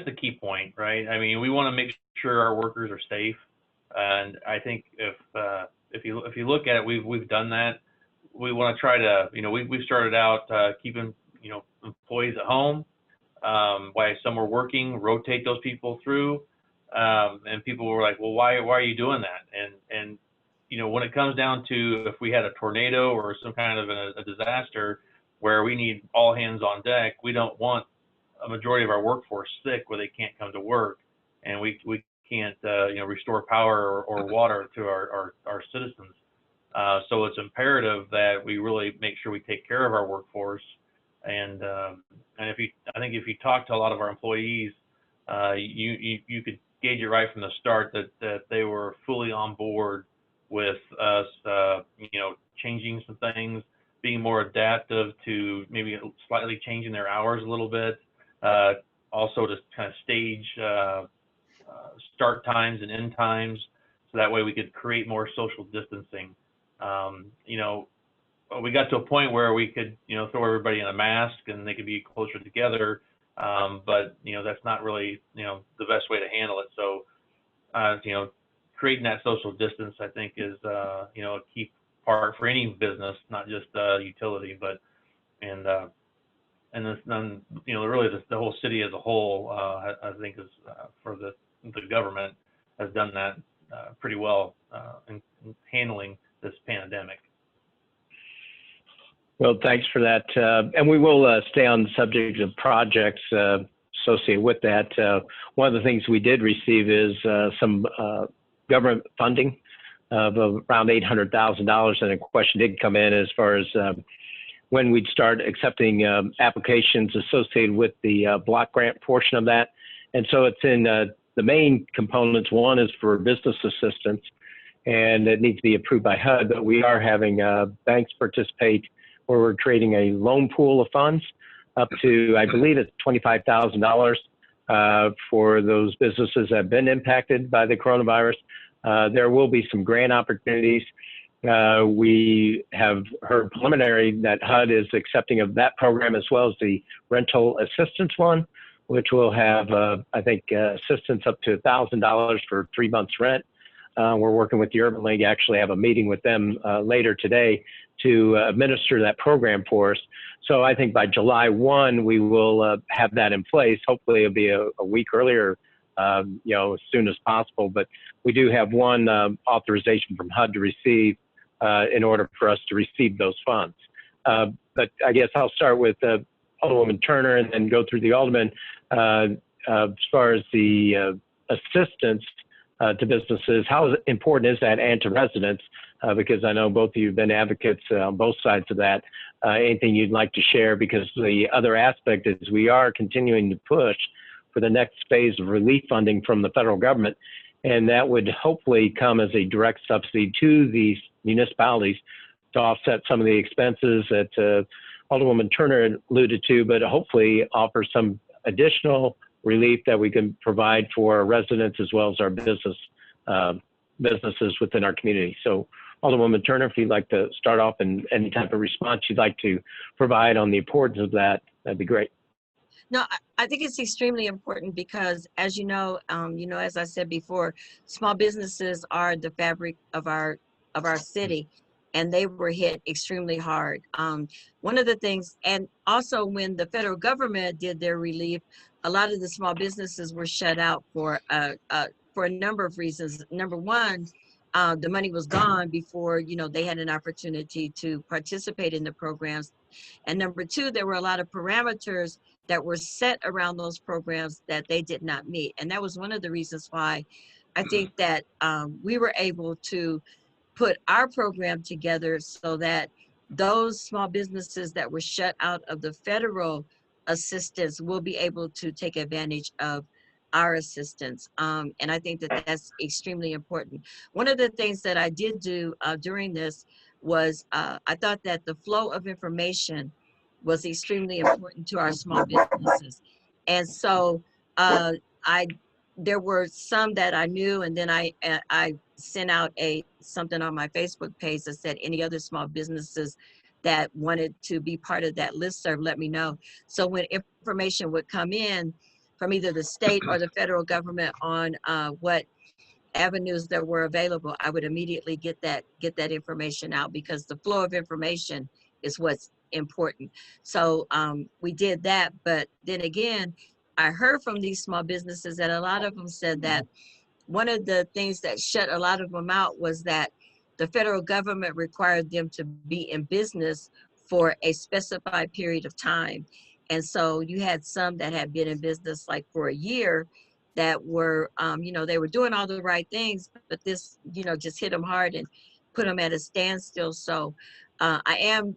the key point, right? I mean, we want to make sure our workers are safe, and I think if you look at it, we've done that. We want to try to, we started out keeping employees at home while some were working, rotate those people through, and people were like, well, why are you doing that? And when it comes down to if we had a tornado or some kind of a disaster where we need all hands on deck, we don't want a majority of our workforce sick where they can't come to work, and we can't restore power or water to our citizens. So it's imperative that we really make sure we take care of our workforce. And if you talk to a lot of our employees, you could gauge it right from the start that they were fully on board with us, changing some things, being more adaptive to maybe slightly changing their hours a little bit. Also to kind of stage start times and end times, so that way we could create more social distancing. We got to a point where we could, throw everybody in a mask and they could be closer together, but that's not really, the best way to handle it. So, creating that social distance, I think, is a key part for any business, not just utility, but really the whole city as a whole, I think, is for the government has done that pretty well in handling this pandemic. Well, thanks for that. And we will stay on the subject of projects associated with that. One of the things we did receive is some government funding of around $800,000, and a question did come in as far as when we'd start accepting applications associated with the block grant portion of that. And so it's in the main components. One is for business assistance, and it needs to be approved by HUD, but we are having banks participate where we're creating a loan pool of funds up to, I believe it's $25,000 for those businesses that have been impacted by the coronavirus. There will be some grant opportunities We have heard preliminary that HUD is accepting of that program as well as the rental assistance one, which will have, I think, assistance up to $1,000 for 3 months rent. We're working with the Urban League, actually have a meeting with them later today to administer that program for us. So I think by July 1, we will have that in place. Hopefully it'll be a week earlier, as soon as possible. But we do have one authorization from HUD to receive in order for us to receive those funds. But I guess I'll start with Alderwoman Turner and then go through the Alderman. As far as the assistance to businesses, how important is that, and to residents? Because I know both of you have been advocates on both sides of that. Anything you'd like to share? Because the other aspect is we are continuing to push for the next phase of relief funding from the federal government, and that would hopefully come as a direct subsidy to these municipalities to offset some of the expenses that Alderwoman Turner alluded to, but hopefully offer some additional relief that we can provide for our residents as well as our businesses within our community. So Alderwoman Turner, if you'd like to start off and any type of response you'd like to provide on the importance of that, that'd be great. No, I think it's extremely important because, as you know, as I said before, small businesses are the fabric of our city, and they were hit extremely hard. One of the things, and also when the federal government did their relief, a lot of the small businesses were shut out for a number of reasons. Number one, the money was gone before they had an opportunity to participate in the programs, and number two, there were a lot of parameters that were set around those programs that they did not meet, and that was one of the reasons why I think that we were able to put our program together so that those small businesses that were shut out of the federal assistance will be able to take advantage of our assistance. And I think that that's extremely important. One of the things that I did do during this was I thought that the flow of information was extremely important to our small businesses. And so there were some that I knew, and then I sent out something on my Facebook page that said any other small businesses that wanted to be part of that listserv, let me know. So when information would come in from either the state or the federal government on what avenues that were available, I would immediately get that information out, because the flow of information is what's important. So we did that, but then again, I heard from these small businesses that a lot of them said that one of the things that shut a lot of them out was that the federal government required them to be in business for a specified period of time. And so you had some that had been in business like for a year that were, they were doing all the right things, but this, just hit them hard and put them at a standstill. So I am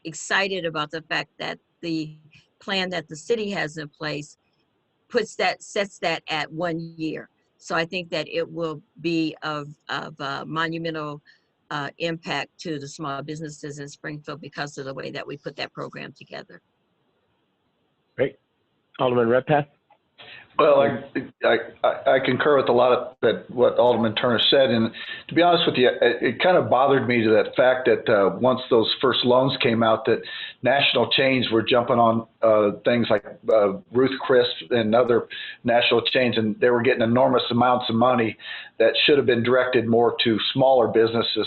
excited about the fact that the plan that the city has in place sets that at 1 year. So I think that it will be of monumental impact to the small businesses in Springfield because of the way that we put that program together. Great. Alderman Redpath? Well, I concur with a lot of what Alderman Turner said, and to be honest with you, it kind of bothered me to that fact that once those first loans came out, that national chains were jumping on things like Ruth Chris and other national chains, and they were getting enormous amounts of money that should have been directed more to smaller businesses.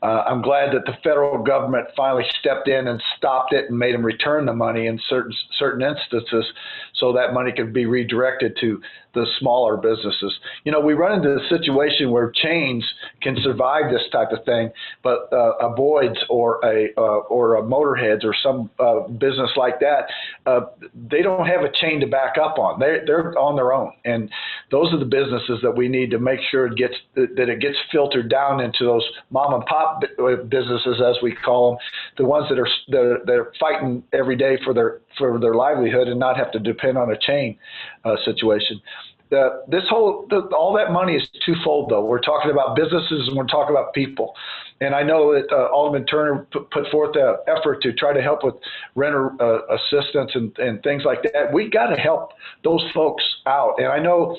I'm glad that the federal government finally stepped in and stopped it and made them return the money in certain instances, so that money could be redirected to the smaller businesses. We run into a situation where chains can survive this type of thing, but a Boyd's or a Motorheads or some business like that, they don't have a chain to back up on. They're on their own, and those are the businesses that we need to make sure it gets filtered down into those mom and pop businesses, as we call them, the ones that are fighting every day for their livelihood and not have to depend on a chain situation. all that money is twofold, though. We're talking about businesses and we're talking about people. And I know that Alderman Turner put forth the effort to try to help with renter assistance and things like that. We got to help those folks out. And I know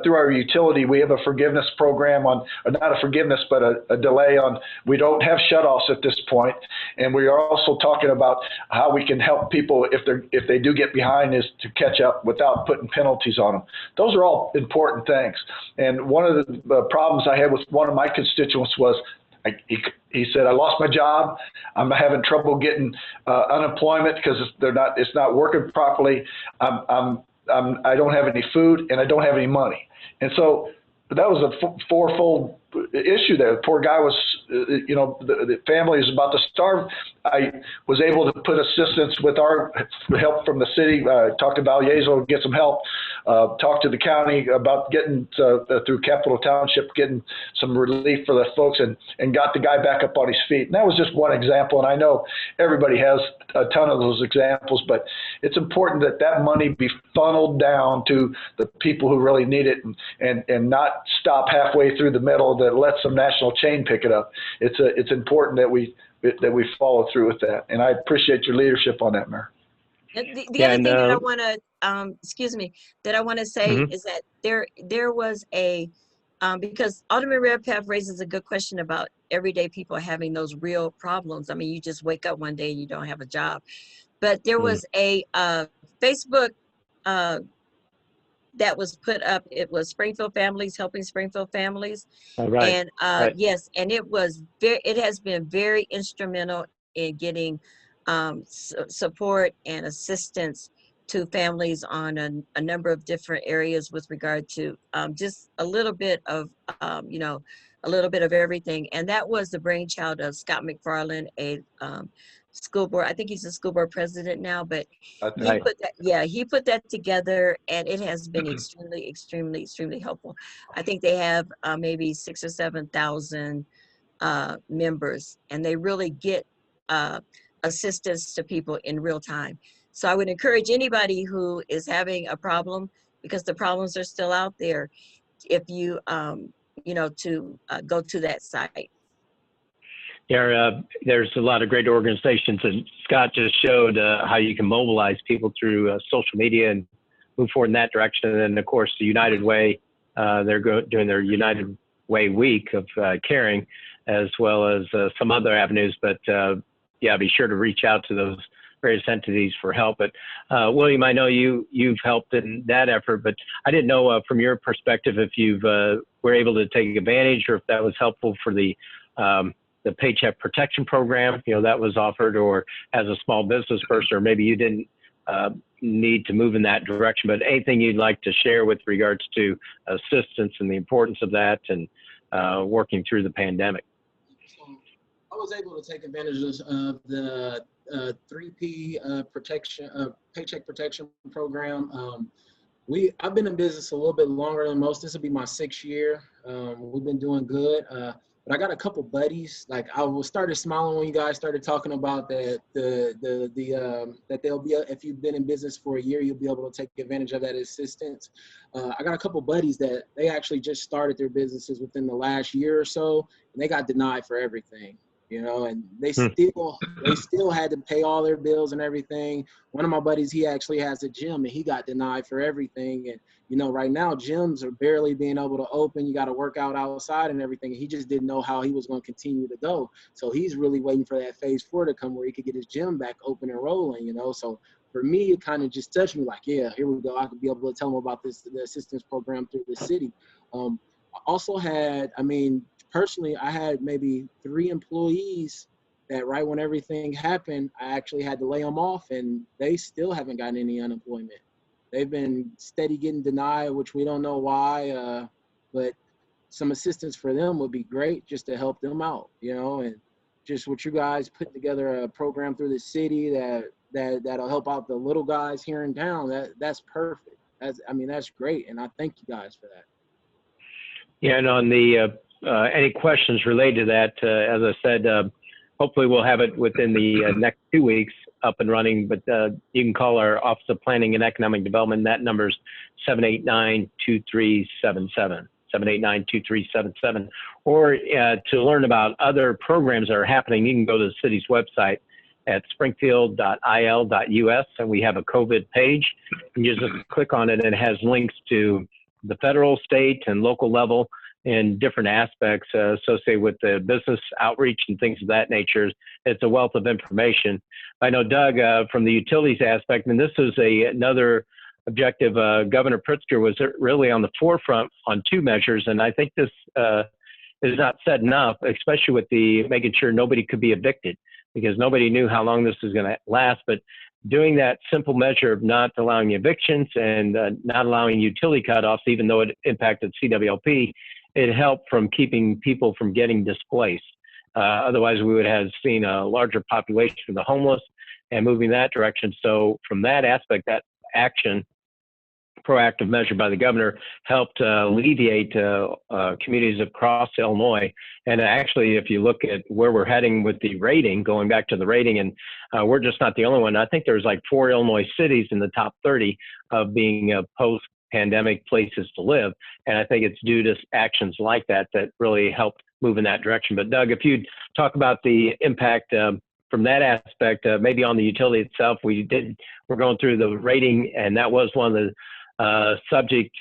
through our utility, we have a forgiveness program on, not a forgiveness, but a delay on, we don't have shutoffs at this point. And we are also talking about how we can help people if they do get behind, is to catch up without putting penalties on them. Those are all important things. And one of the problems I had with one of my constituents was, he said, I lost my job. I'm having trouble getting unemployment because it's not working properly. I don't have any food and I don't have any money. And so that was a fourfold issue there. The poor guy was, the family is about to starve. I was able to put assistance with our help from the city, talk to Vallejo, get some help, talk to the county about getting through Capitol Township, getting some relief for the folks, and got the guy back up on his feet. And that was just one example. And I know everybody has a ton of those examples, but it's important that that money be funneled down to the people who really need it, and not stop halfway through the middle that let some national chain pick it up. It's important that we follow through with that. And I appreciate your leadership on that, Mayor. The other thing that I want to, excuse me, that I want to say is that there was a, because Alderman Redpath raises a good question about everyday people having those real problems. I mean, you just wake up one day and you don't have a job. But there was a Facebook that was put up. It was Springfield Families Helping Springfield Families. Right. And yes, and it has been very instrumental in getting support and assistance to families on a number of different areas with regard to just a little bit of a little bit of everything. And that was the brainchild of Scott McFarland, a school board, I think he's a school board president now, but he put that together, and it has been extremely helpful. I think they have maybe 6,000 or 7,000 members, and they really get assistance to people in real time. So I would encourage anybody who is having a problem, because the problems are still out there, if you to go to that site. There's a lot of great organizations, and Scott just showed how you can mobilize people through social media and move forward in that direction. And then, of course, the United Way, they're doing their United Way week of caring, as well as some other avenues. But be sure to reach out to those various entities for help. But William, I know you've helped in that effort, but I didn't know from your perspective if you've were able to take advantage, or if that was helpful for the Paycheck Protection Program, that was offered, or as a small business person, or maybe you didn't need to move in that direction, but anything you'd like to share with regards to assistance and the importance of that and working through the pandemic. So I was able to take advantage of the 3P Paycheck Protection Program. I've been in business a little bit longer than most. This will be my 6th year. We've been doing good. But I got a couple buddies. Like, I started smiling when you guys started talking about that that they'll be, if you've been in business for a year, you'll be able to take advantage of that assistance. I got a couple buddies that they actually just started their businesses within the last year or so, and they got denied for everything. And they still had to pay all their bills and everything. One of my buddies, he actually has a gym, and he got denied for everything. And right now gyms are barely being able to open. You got to work out outside and everything. And he just didn't know how he was going to continue to go. So he's really waiting for that phase 4 to come, where he could get his gym back open and rolling. So for me, it kind of just touched me, like, yeah, here we go. I could be able to tell him about the assistance program through the city. I also had, personally, I had maybe 3 employees that right when everything happened, I actually had to lay them off, and they still haven't gotten any unemployment. They've been steady getting denied, which we don't know why, but some assistance for them would be great, just to help them out, and just what you guys put together a program through the city that'll help out the little guys here in town. That's perfect. That's great, and I thank you guys for that. Yeah, and on the any questions related to that, as I said, hopefully we'll have it within the next 2 weeks. up and running, but you can call our Office of Planning and Economic Development. That number is 789-2377. 789-2377. Or to learn about other programs that are happening, you can go to the city's website at springfield.il.us, and we have a COVID page. And you just click on it, and it has links to the federal, state, and local level and different aspects associated with the business outreach and things of that nature. It's a wealth of information. I know Doug, from the utilities aspect, and this is another objective, Governor Pritzker was really on the forefront on two measures, and I think this is not said enough, especially with the making sure nobody could be evicted, because nobody knew how long this was going to last. But doing that simple measure of not allowing evictions and not allowing utility cutoffs, even though it impacted CWLP, it helped from keeping people from getting displaced. Otherwise, we would have seen a larger population of the homeless and moving that direction. So from that aspect, that action, proactive measure by the governor, helped alleviate communities across Illinois. And actually, if you look at where we're heading with the rating, going back to the rating, and we're just not the only one. I think there's like 4 Illinois cities in the top 30 of being post-pandemic places to live. And I think it's due to actions like that that really helped move in that direction. But Doug, if you'd talk about the impact from that aspect, maybe on the utility itself, we're going through the rating, and that was one of the subject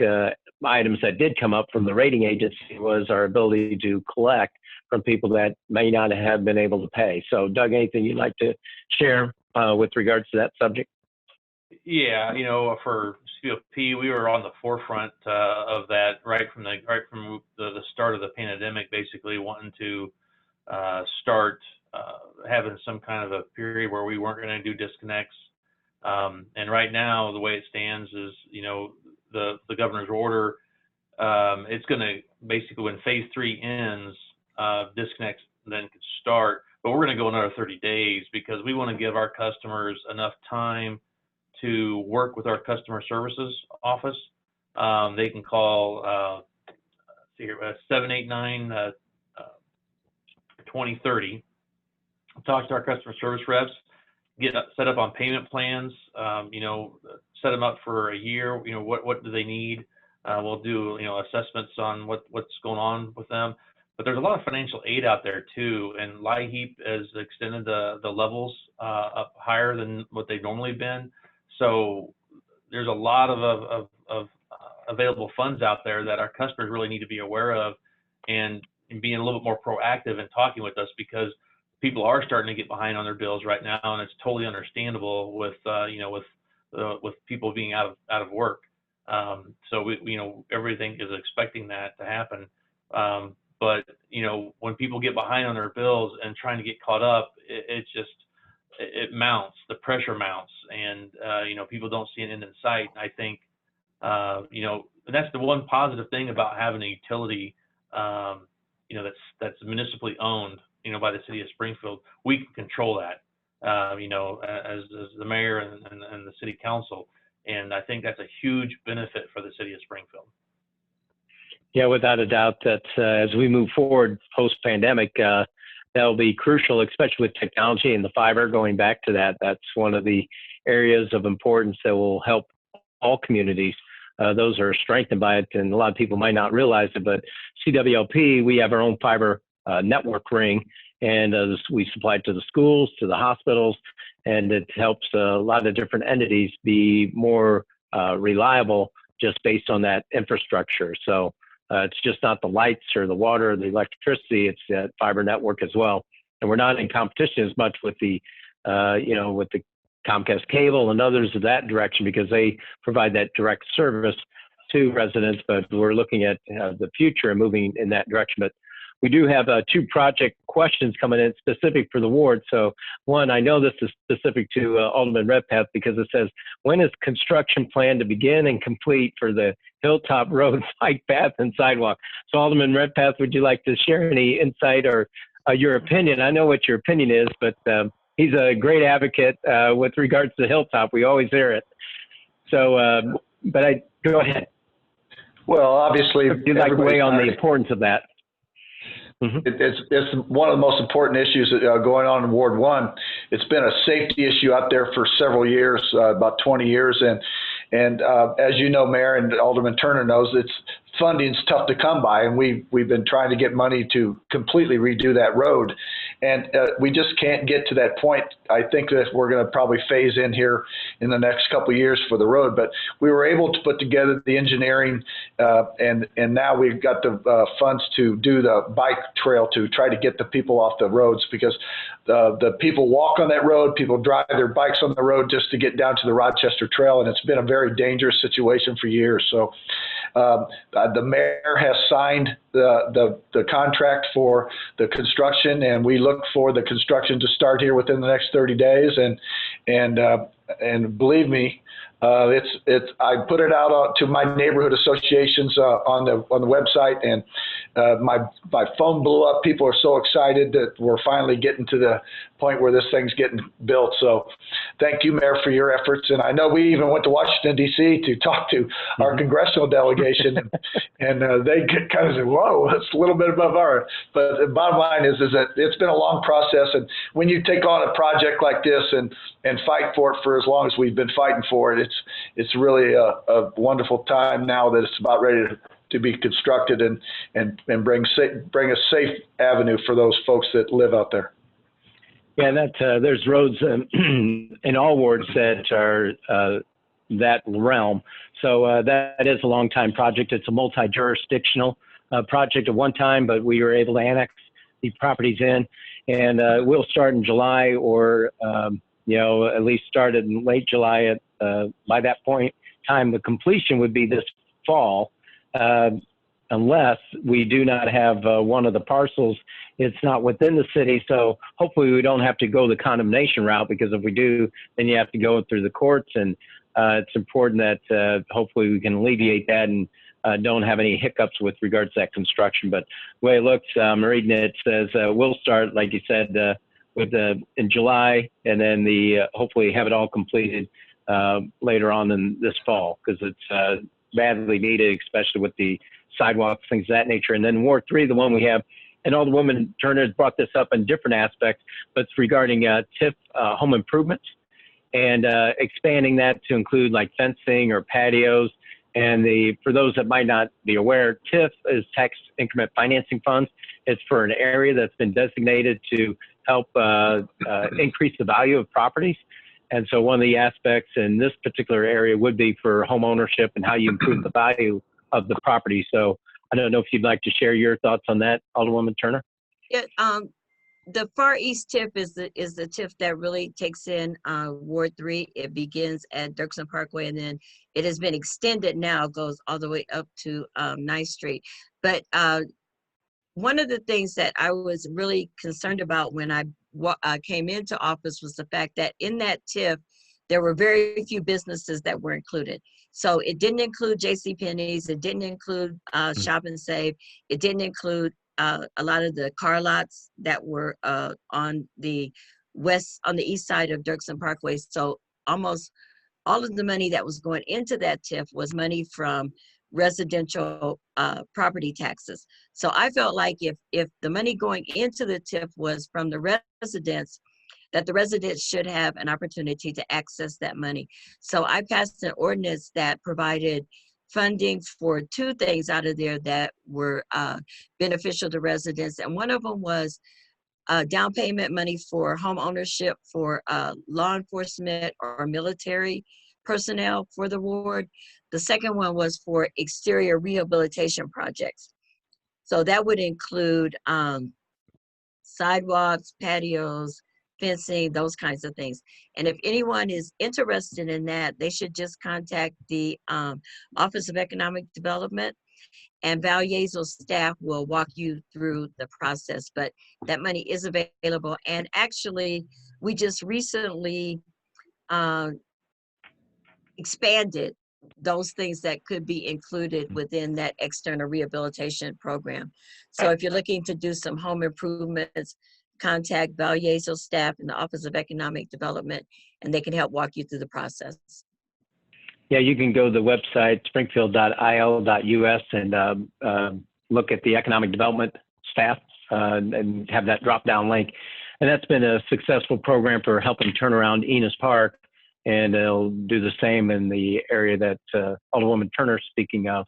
items that did come up from the rating agency was our ability to collect from people that may not have been able to pay. So Doug, anything you'd like to share with regards to that subject? Yeah, for COP, we were on the forefront of that right from the start of the pandemic, basically wanting to start having some kind of a period where we weren't going to do disconnects. And right now, the way it stands is, the governor's order, it's going to basically, when phase 3 ends, disconnects then could start, but we're going to go another 30 days because we want to give our customers enough time to work with our customer services office. They can call 789-2030, talk to our customer service reps, get set up on payment plans, set them up for a year. What do they need? We'll do, assessments on what's going on with them. But there's a lot of financial aid out there too, and LIHEAP has extended the levels up higher than what they've normally been. So there's a lot of available funds out there that our customers really need to be aware of, and being a little bit more proactive and talking with us, because people are starting to get behind on their bills right now, and it's totally understandable with people being out of work. So we everything is expecting that to happen. But when people get behind on their bills and trying to get caught up, it mounts, the pressure mounts, and people don't see an end in sight. I think and that's the one positive thing about having a utility that's municipally owned, by the city of Springfield. We can control that, as the mayor and the city council. And I think that's a huge benefit for the city of Springfield. Yeah, without a doubt that as we move forward post-pandemic, that'll be crucial, especially with technology and the fiber. Going back to that, that's one of the areas of importance that will help all communities. Those are strengthened by it, and a lot of people might not realize it, but CWLP, we have our own fiber network ring, and we supply it to the schools, to the hospitals, and it helps a lot of different entities be more reliable just based on that infrastructure. So it's just not the lights or the water or the electricity, it's that fiber network as well. And we're not in competition as much with the, with the Comcast cable and others of that direction, because they provide that direct service to residents, but we're looking at the future and moving in that direction. But we do have 2 project questions coming in specific for the ward. So one, I know this is specific to Alderman Redpath, because it says, when is construction planned to begin and complete for the Hilltop Road bike path and sidewalk? So Alderman Redpath, would you like to share any insight or your opinion? I know what your opinion is, but he's a great advocate with regards to Hilltop. We always hear it. So, but go ahead. Well, obviously, if you'd like to weigh on the importance of that. It's one of the most important issues going on in Ward 1. It's been a safety issue out there for several years, about 20 years. And as you know, Mayor, and Alderman Turner knows, funding's tough to come by, and we've been trying to get money to completely redo that road, and we just can't get to that point. I think that we're going to probably phase in here in the next couple of years for the road, but we were able to put together the engineering, and now we've got the funds to do the bike trail to try to get the people off the roads, because the people walk on that road, people drive their bikes on the road just to get down to the Rochester Trail, and it's been a very dangerous situation for years. So the mayor has signed the contract for the construction, and we look for the construction to start here within the next 30 days. And believe me, I put it out to my neighborhood associations on the website, and my phone blew up. People are so excited that we're finally getting to the point where this thing's getting built. So thank you, Mayor, for your efforts. And I know we even went to Washington, D.C. to talk to our congressional delegation, and they kind of said, whoa, that's a little bit above our. But the bottom line is that it's been a long process. And when you take on a project like this and fight for it for as long as we've been fighting for it, it's really a wonderful time now that it's about ready to be constructed and bring a safe avenue for those folks that live out there. Yeah, there's roads in all wards that are that realm. So that is a long time project. It's a multi-jurisdictional project at one time, but we were able to annex the properties in, and we'll start in July, or at least start in late July. By that point time, the completion would be this fall, unless we do not have one of the parcels. It's not within the city, so hopefully we don't have to go the condemnation route, because if we do, then you have to go through the courts, and it's important that hopefully we can alleviate that and don't have any hiccups with regards to that construction. But the way it looks, I'm reading it, says we'll start, like you said, in July, and then hopefully have it all completed later on in this fall, because it's badly needed, especially with the sidewalks, things of that nature. And then Ward 3, the one we have, and Alderwoman Turner has brought this up in different aspects, but it's regarding TIF home improvements, and expanding that to include like fencing or patios. And for those that might not be aware, TIF is tax increment financing funds. It's for an area that's been designated to help increase the value of properties. And so one of the aspects in this particular area would be for home ownership and how you improve the value of the property. So I don't know if you'd like to share your thoughts on that, Alderwoman Turner. Yeah, the Far East TIF is the TIF that really takes in Ward 3. It begins at Dirksen Parkway, and then it has been extended now, goes all the way up to 9th Street. But one of the things that I was really concerned about when I came into office was the fact that in that TIF, there were very few businesses that were included. So it didn't include JCPenney's, it didn't include Shop and Save, it didn't include a lot of the car lots that were on the east side of Dirksen Parkway. So almost all of the money that was going into that TIF was money from residential property taxes. So I felt like if the money going into the TIF was from the residents, that the residents should have an opportunity to access that money. So I passed an ordinance that provided funding for two things out of there that were beneficial to residents. And one of them was down payment money for home ownership for law enforcement or military personnel for the ward. The second one was for exterior rehabilitation projects. So that would include sidewalks, patios, fencing, those kinds of things. And if anyone is interested in that, they should just contact the Office of Economic Development, and Val Yezel's staff will walk you through the process. But that money is available. And actually, we just recently expanded those things that could be included within that external rehabilitation program. So if you're looking to do some home improvements, contact Val Yezel's staff in the Office of Economic Development, and they can help walk you through the process. Yeah, you can go to the website, springfield.il.us, and look at the economic development staff and have that drop-down link. And that's been a successful program for helping turn around Enos Park, and it'll do the same in the area that Alderwoman Turner is speaking of.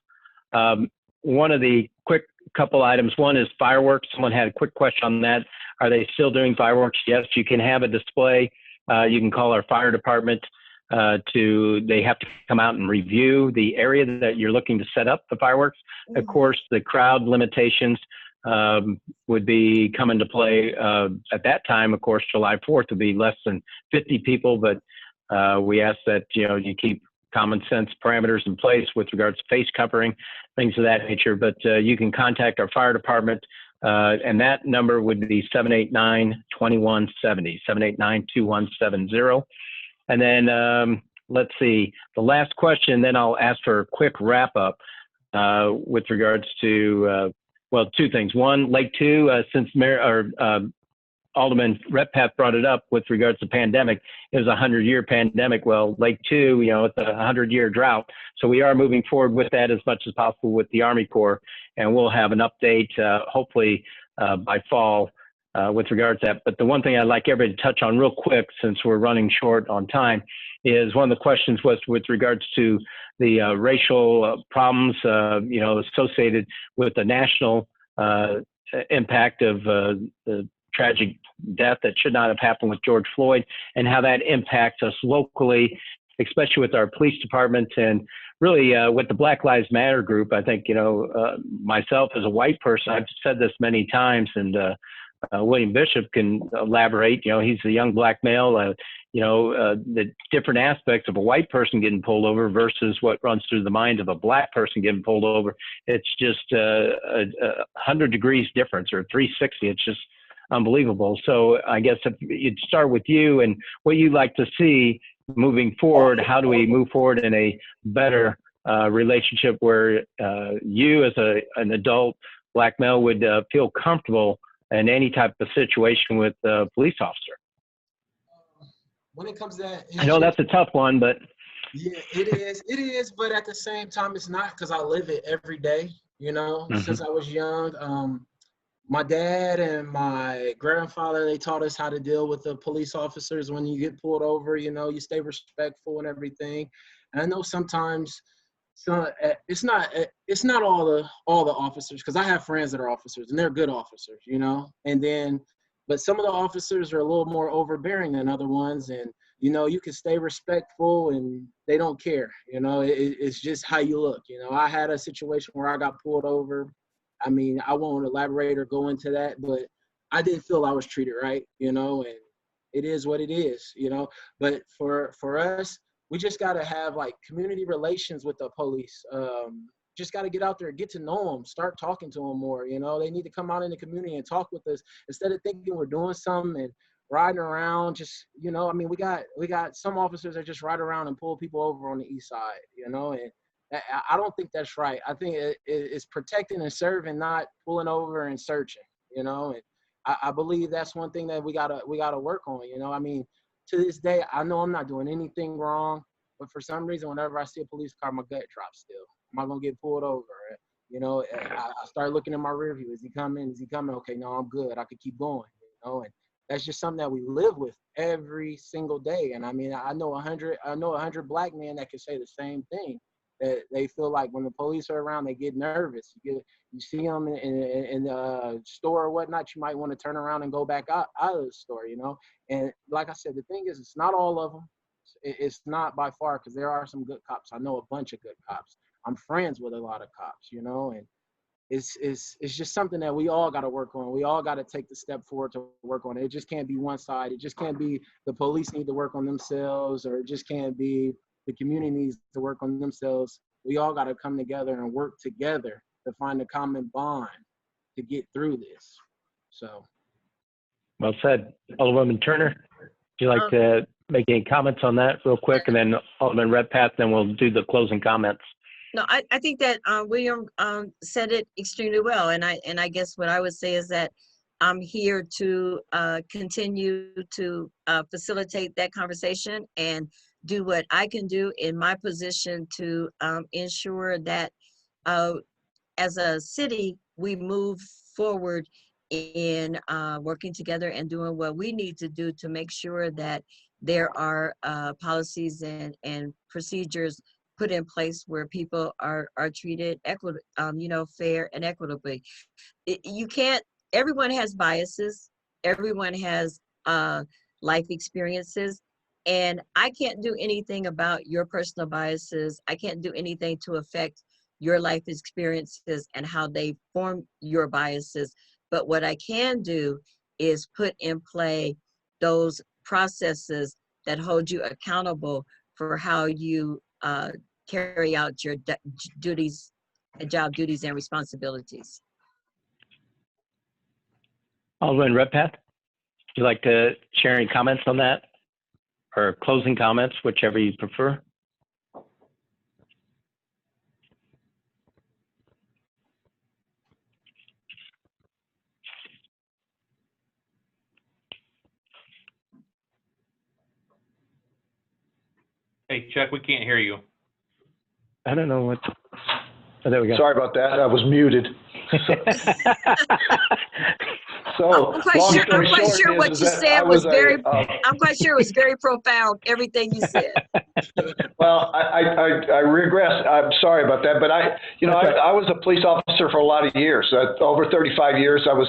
One of the quick couple items, one is fireworks. Someone had a quick question on that. Are they still doing fireworks? Yes, you can have a display. You can call our fire department they have to come out and review the area that you're looking to set up the fireworks. Of course, the crowd limitations would be come into play at that time. Of course, July 4th would be less than 50 people, but we ask that you keep common sense parameters in place with regards to face covering, things of that nature. But you can contact our fire department, and that number would be 789-2170, 789-2170. And then let's see, the last question, then I'll ask for a quick wrap up with regards to, well, two things. One, Lake 2, since Alderman Redpath brought it up with regards to pandemic, it was a 100-year pandemic. Well, Lake 2, it's a 100-year drought. So we are moving forward with that as much as possible with the Army Corps, and we'll have an update hopefully by fall with regards to that. But the one thing I'd like everybody to touch on real quick, since we're running short on time, is one of the questions was with regards to the racial problems, associated with the national impact of the tragic death that should not have happened with George Floyd, and how that impacts us locally, especially with our police departments and really with the Black Lives Matter group. I think, myself as a white person, I've said this many times, and William Bishop can elaborate. He's a young black male, the different aspects of a white person getting pulled over versus what runs through the mind of a black person getting pulled over. It's just 100 degrees difference, or 360. It's just unbelievable. So I guess if you'd start with you and what you'd like to see moving forward, how do we move forward in a better relationship where you as an adult black male would feel comfortable in any type of situation with a police officer? When it comes to that, I know that's a tough one, but yeah, it is, but at the same time, it's not, because I live it every day, since I was young. My dad and my grandfather, they taught us how to deal with the police officers when you get pulled over. You stay respectful and everything. And I know sometimes it's not all the officers, because I have friends that are officers and they're good officers, but some of the officers are a little more overbearing than other ones, and you can stay respectful and they don't care. It's just how you look. I had a situation where I got pulled over. I mean, I won't elaborate or go into that, but I didn't feel I was treated right, and it is what it is, But for us, we just got to have like community relations with the police. Just got to get out there, get to know them, start talking to them more. They need to come out in the community and talk with us instead of thinking we're doing something and riding around. Just, we got some officers that just ride around and pull people over on the east side, and I don't think that's right. I think it's protecting and serving, not pulling over and searching, and I believe that's one thing that we gotta work on. I mean, to this day, I know I'm not doing anything wrong, but for some reason, whenever I see a police car, my gut drops still. Am I gonna get pulled over? I start looking in my rear view. Is he coming? Is he coming? Okay, no, I'm good. I could keep going, and that's just something that we live with every single day. And I mean, I know 100 black men that can say the same thing. That they feel like when the police are around, they get nervous. You see them in the store or whatnot, you might want to turn around and go back out of the store, And like I said, the thing is, it's not all of them. It's not by far, because there are some good cops. I know a bunch of good cops. I'm friends with a lot of cops, and it's just something that we all got to work on. We all got to take the step forward to work on it. It just can't be one side. It just can't be the police need to work on themselves, or it just can't be the community needs to work on themselves. We all got to come together and work together to find a common bond to get through this. So. Well said. Alderwoman Turner, would you like to make any comments on that real quick? And then Alderman Rhettpath, then we'll do the closing comments. No, I think that William said it extremely well. And I guess what I would say is that I'm here to continue to facilitate that conversation and do what I can do in my position to ensure that as a city, we move forward in working together and doing what we need to do to make sure that there are policies and procedures put in place where people are treated fair and equitably. You can't, everyone has biases, everyone has life experiences, and I can't do anything about your personal biases. I can't do anything to affect your life experiences and how they form your biases. But what I can do is put in play those processes that hold you accountable for how you carry out your duties, job duties and responsibilities. Alderman Redpath, would you like to share any comments on that, or closing comments, whichever you prefer? Hey, Chuck, we can't hear you. I don't know what. Oh, there we go. Sorry about that. I was muted. So, I'm quite sure what you said was very. I'm quite sure it was very profound. Everything you said. Well, I regress. I'm sorry about that, but I was a police officer for a lot of years. Over 35 years, I was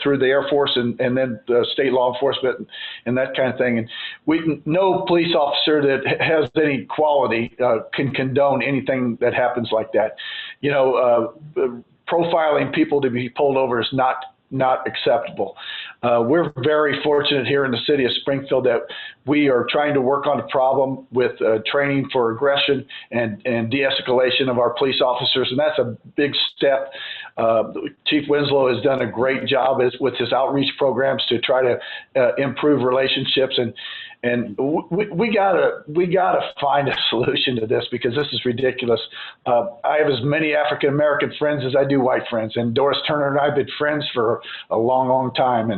through the Air Force and then state law enforcement and that kind of thing. And no police officer that has any quality can condone anything that happens like that. Profiling people to be pulled over is not acceptable. We're very fortunate here in the city of Springfield that we are trying to work on a problem with training for aggression and de-escalation of our police officers, and that's a big step. Chief Winslow has done a great job with his outreach programs to try to improve relationships, and we gotta find a solution to this, because this is ridiculous. I have as many African American friends as I do white friends, and Doris Turner and I have been friends for a long time,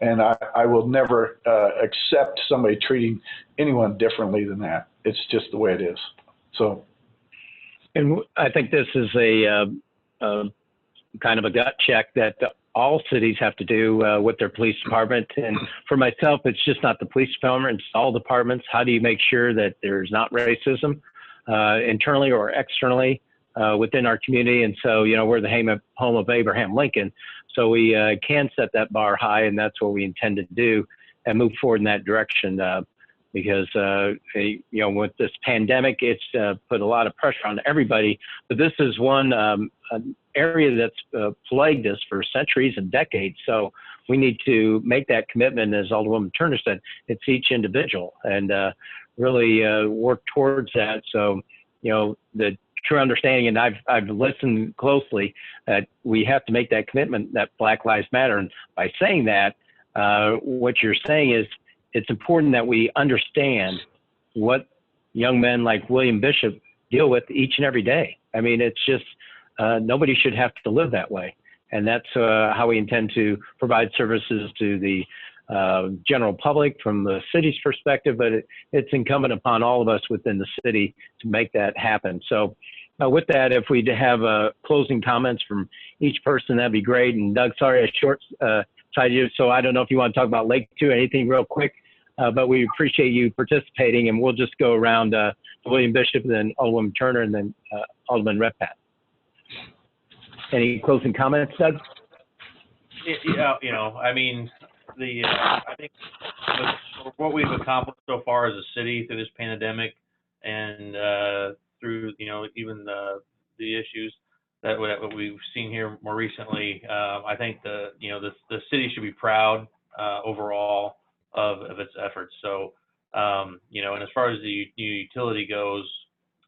and I will never accept somebody treating anyone differently than that. It's just the way it is. So, and I think this is a kind of a gut check that all cities have to do with their police department. And for myself, it's just not the police department, it's all departments. How do you make sure that there's not racism internally or externally within our community? And so, we're the home of Abraham Lincoln. So we can set that bar high, and that's what we intend to do and move forward in that direction. Because, with this pandemic, it's put a lot of pressure on everybody. But this is one area that's plagued us for centuries and decades. So we need to make that commitment, as Alderwoman Turner said. It's each individual, and really work towards that. So, the true understanding, and I've listened closely, that we have to make that commitment that Black Lives Matter. And by saying that, what you're saying is, it's important that we understand what young men like William Bishop deal with each and every day. I mean, it's just, nobody should have to live that way. And that's how we intend to provide services to the general public from the city's perspective, but it's incumbent upon all of us within the city to make that happen. So with that, if we have closing comments from each person, that'd be great. And Doug, sorry I short-sighted you, so I don't know if you want to talk about Lake 2 or anything real quick, but we appreciate you participating, and we'll just go around William Bishop, then Alderwoman Turner, and then Alderman Rhettpath. Any closing comments, Doug? Yeah, I mean, I think what we've accomplished so far as a city through this pandemic, and through even the issues that we've seen here more recently, I think the city should be proud overall of its efforts. So and as far as the utility goes,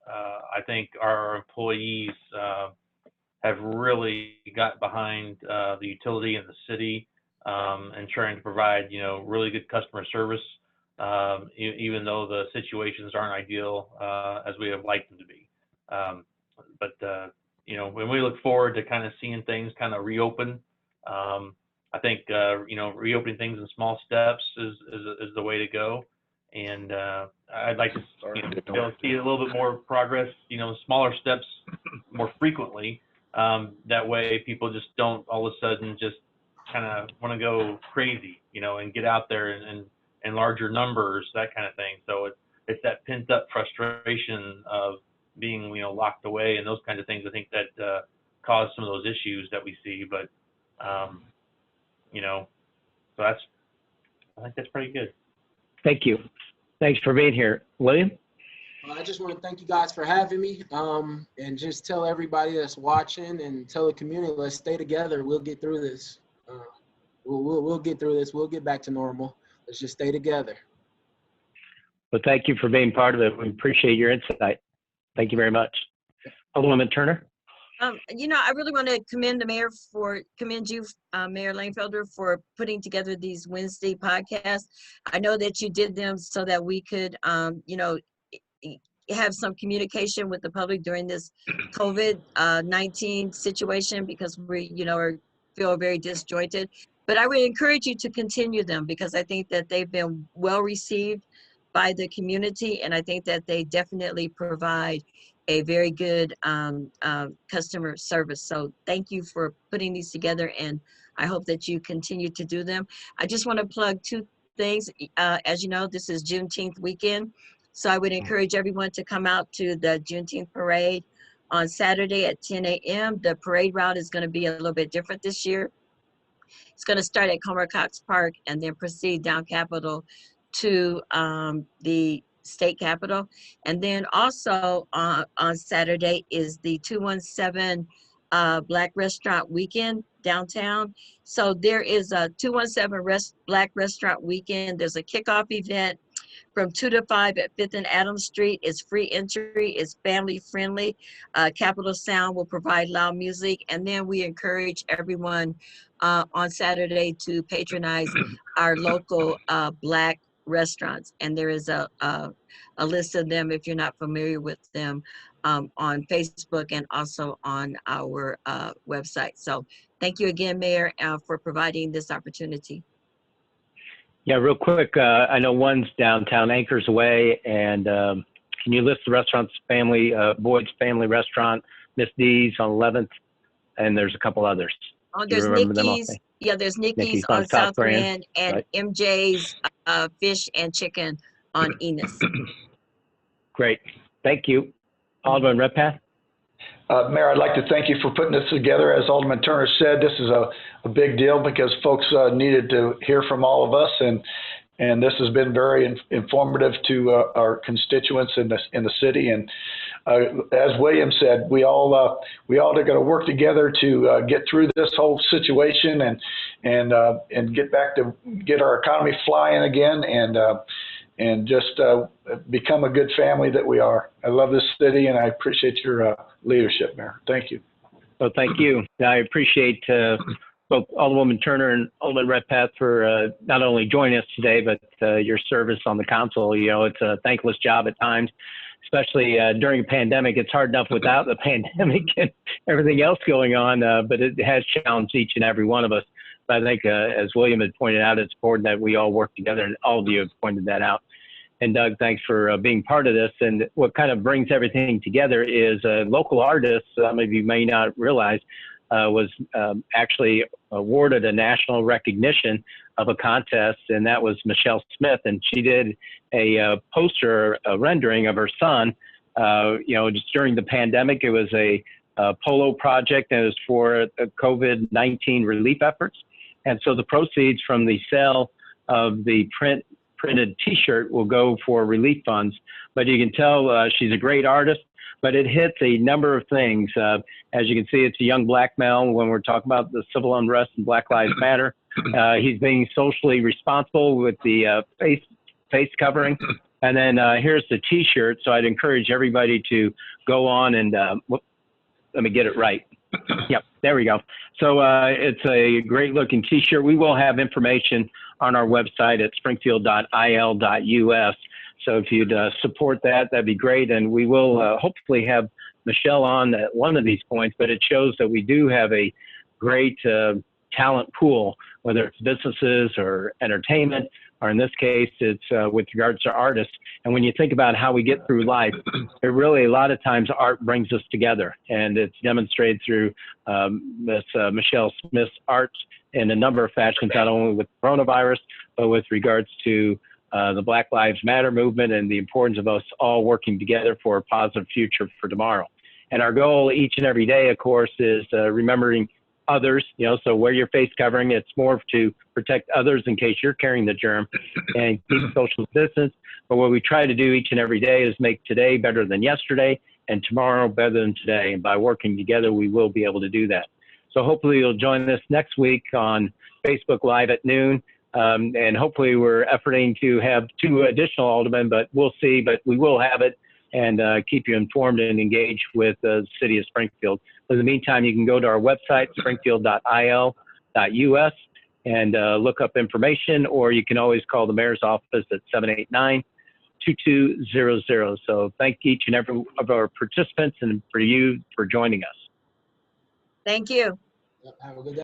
I think our employees have really got behind the utility and the city, and trying to provide really good customer service, even though the situations aren't ideal as we have liked them to be. But when we look forward to kind of seeing things kind of reopen, I think reopening things in small steps is the way to go. And I'd like to see a little bit more progress, smaller steps more frequently, That way people just don't all of a sudden just kind of want to go crazy, and get out there and larger numbers, that kind of thing. So it's that pent up frustration of being, locked away and those kinds of things. I think that cause some of those issues that we see, but, so I think that's pretty good. Thank you. Thanks for being here. William? I just want to thank you guys for having me, and just tell everybody that's watching and tell the community, let's stay together. We'll get through this. We'll get through this. We'll get back to normal. Let's just stay together. Well, thank you for being part of it. We appreciate your insight. Thank you very much. Alderwoman Turner? I really want to commend you, Mayor Langfelder, for putting together these Wednesday podcasts. I know that you did them so that we could, have some communication with the public during this COVID-19 situation, because we, feel very disjointed. But I would encourage you to continue them, because I think that they've been well received by the community, and I think that they definitely provide a very good customer service. So thank you for putting these together, and I hope that you continue to do them. I just want to plug two things. As you know, this is Juneteenth weekend, so I would encourage everyone to come out to the Juneteenth parade on Saturday at 10 a.m. The parade route is going to be a little bit different this year. It's going to start at Comer Cox Park and then proceed down Capitol to the state capitol. And then also on Saturday is the 217 Black Restaurant Weekend downtown. So there is a 217 Black Restaurant Weekend. There's a kickoff event from 2 to 5 at 5th and Adams Street. It's free entry. It's family friendly. Capitol Sound will provide loud music. And then we encourage everyone on Saturday to patronize our local Black restaurants. And there is a list of them, if you're not familiar with them, on Facebook and also on our website. So thank you again, Mayor, for providing this opportunity. Yeah, real quick, I know one's downtown Anchors Way, and can you list the restaurants? Boyd's Family Restaurant, Miss D's on 11th, and there's a couple others. Oh, there's Nikki's. Yeah, there's Nikki's on South Grand, and right. MJ's Fish and Chicken on Enos. Great, thank you. Alderman Redpath? Mayor, I'd like to thank you for putting this together. As Alderman Turner said, this is a big deal because folks needed to hear from all of us, and this has been very informative to our constituents in the city. And as William said, we all are going to work together to get through this whole situation and get our economy flying again, and just become a good family that we are. I love this city, and I appreciate your leadership, Mayor. Thank you. Well, thank you. I appreciate both Alderwoman Turner and Alderman Rhettpath for not only joining us today, but your service on the council. It's a thankless job at times, especially during a pandemic. It's hard enough without the pandemic and everything else going on, but it has challenged each and every one of us. But I think, as William had pointed out, it's important that we all work together, and all of you have pointed that out. And Doug, thanks for being part of this. And what kind of brings everything together is a local artist, some of you may not realize, was actually awarded a national recognition of a contest, and that was Michelle Smith. And she did a poster, a rendering of her son. Just during the pandemic, it was a polo project, and it was for COVID-19 relief efforts. And so the proceeds from the sale of the printed T-shirt will go for relief funds. But you can tell she's a great artist, but it hits a number of things. As you can see, it's a young black male when we're talking about the civil unrest and Black Lives Matter. He's being socially responsible with the face covering. And then here's the T-shirt. So I'd encourage everybody to go on and, let me get it right. Yep, there we go. So it's a great looking T-shirt. We will have information on our website at springfield.il.us. So if you'd support that, that'd be great. And we will hopefully have Michelle on at one of these points, but it shows that we do have a great talent pool, whether it's businesses or entertainment or in this case, it's with regards to artists. And when you think about how we get through life, it really, a lot of times art brings us together, and it's demonstrated through Miss Michelle Smith's art in a number of fashions, not only with coronavirus, but with regards to the Black Lives Matter movement and the importance of us all working together for a positive future for tomorrow. And our goal each and every day, of course, is remembering others, so wear your face covering. It's more to protect others in case you're carrying the germ, and keep social distance. But what we try to do each and every day is make today better than yesterday and tomorrow better than today. And by working together, we will be able to do that. So hopefully you'll join us next week on Facebook Live at noon. And hopefully we're efforting to have 2 additional aldermen, but we'll see, but we will have it, and keep you informed and engaged with the city of Springfield. In the meantime, you can go to our website, springfield.il.us, and look up information, or you can always call the mayor's office at 789-2200. So thank each and every of our participants, and for you for joining us. Thank you. Yep, have a good day.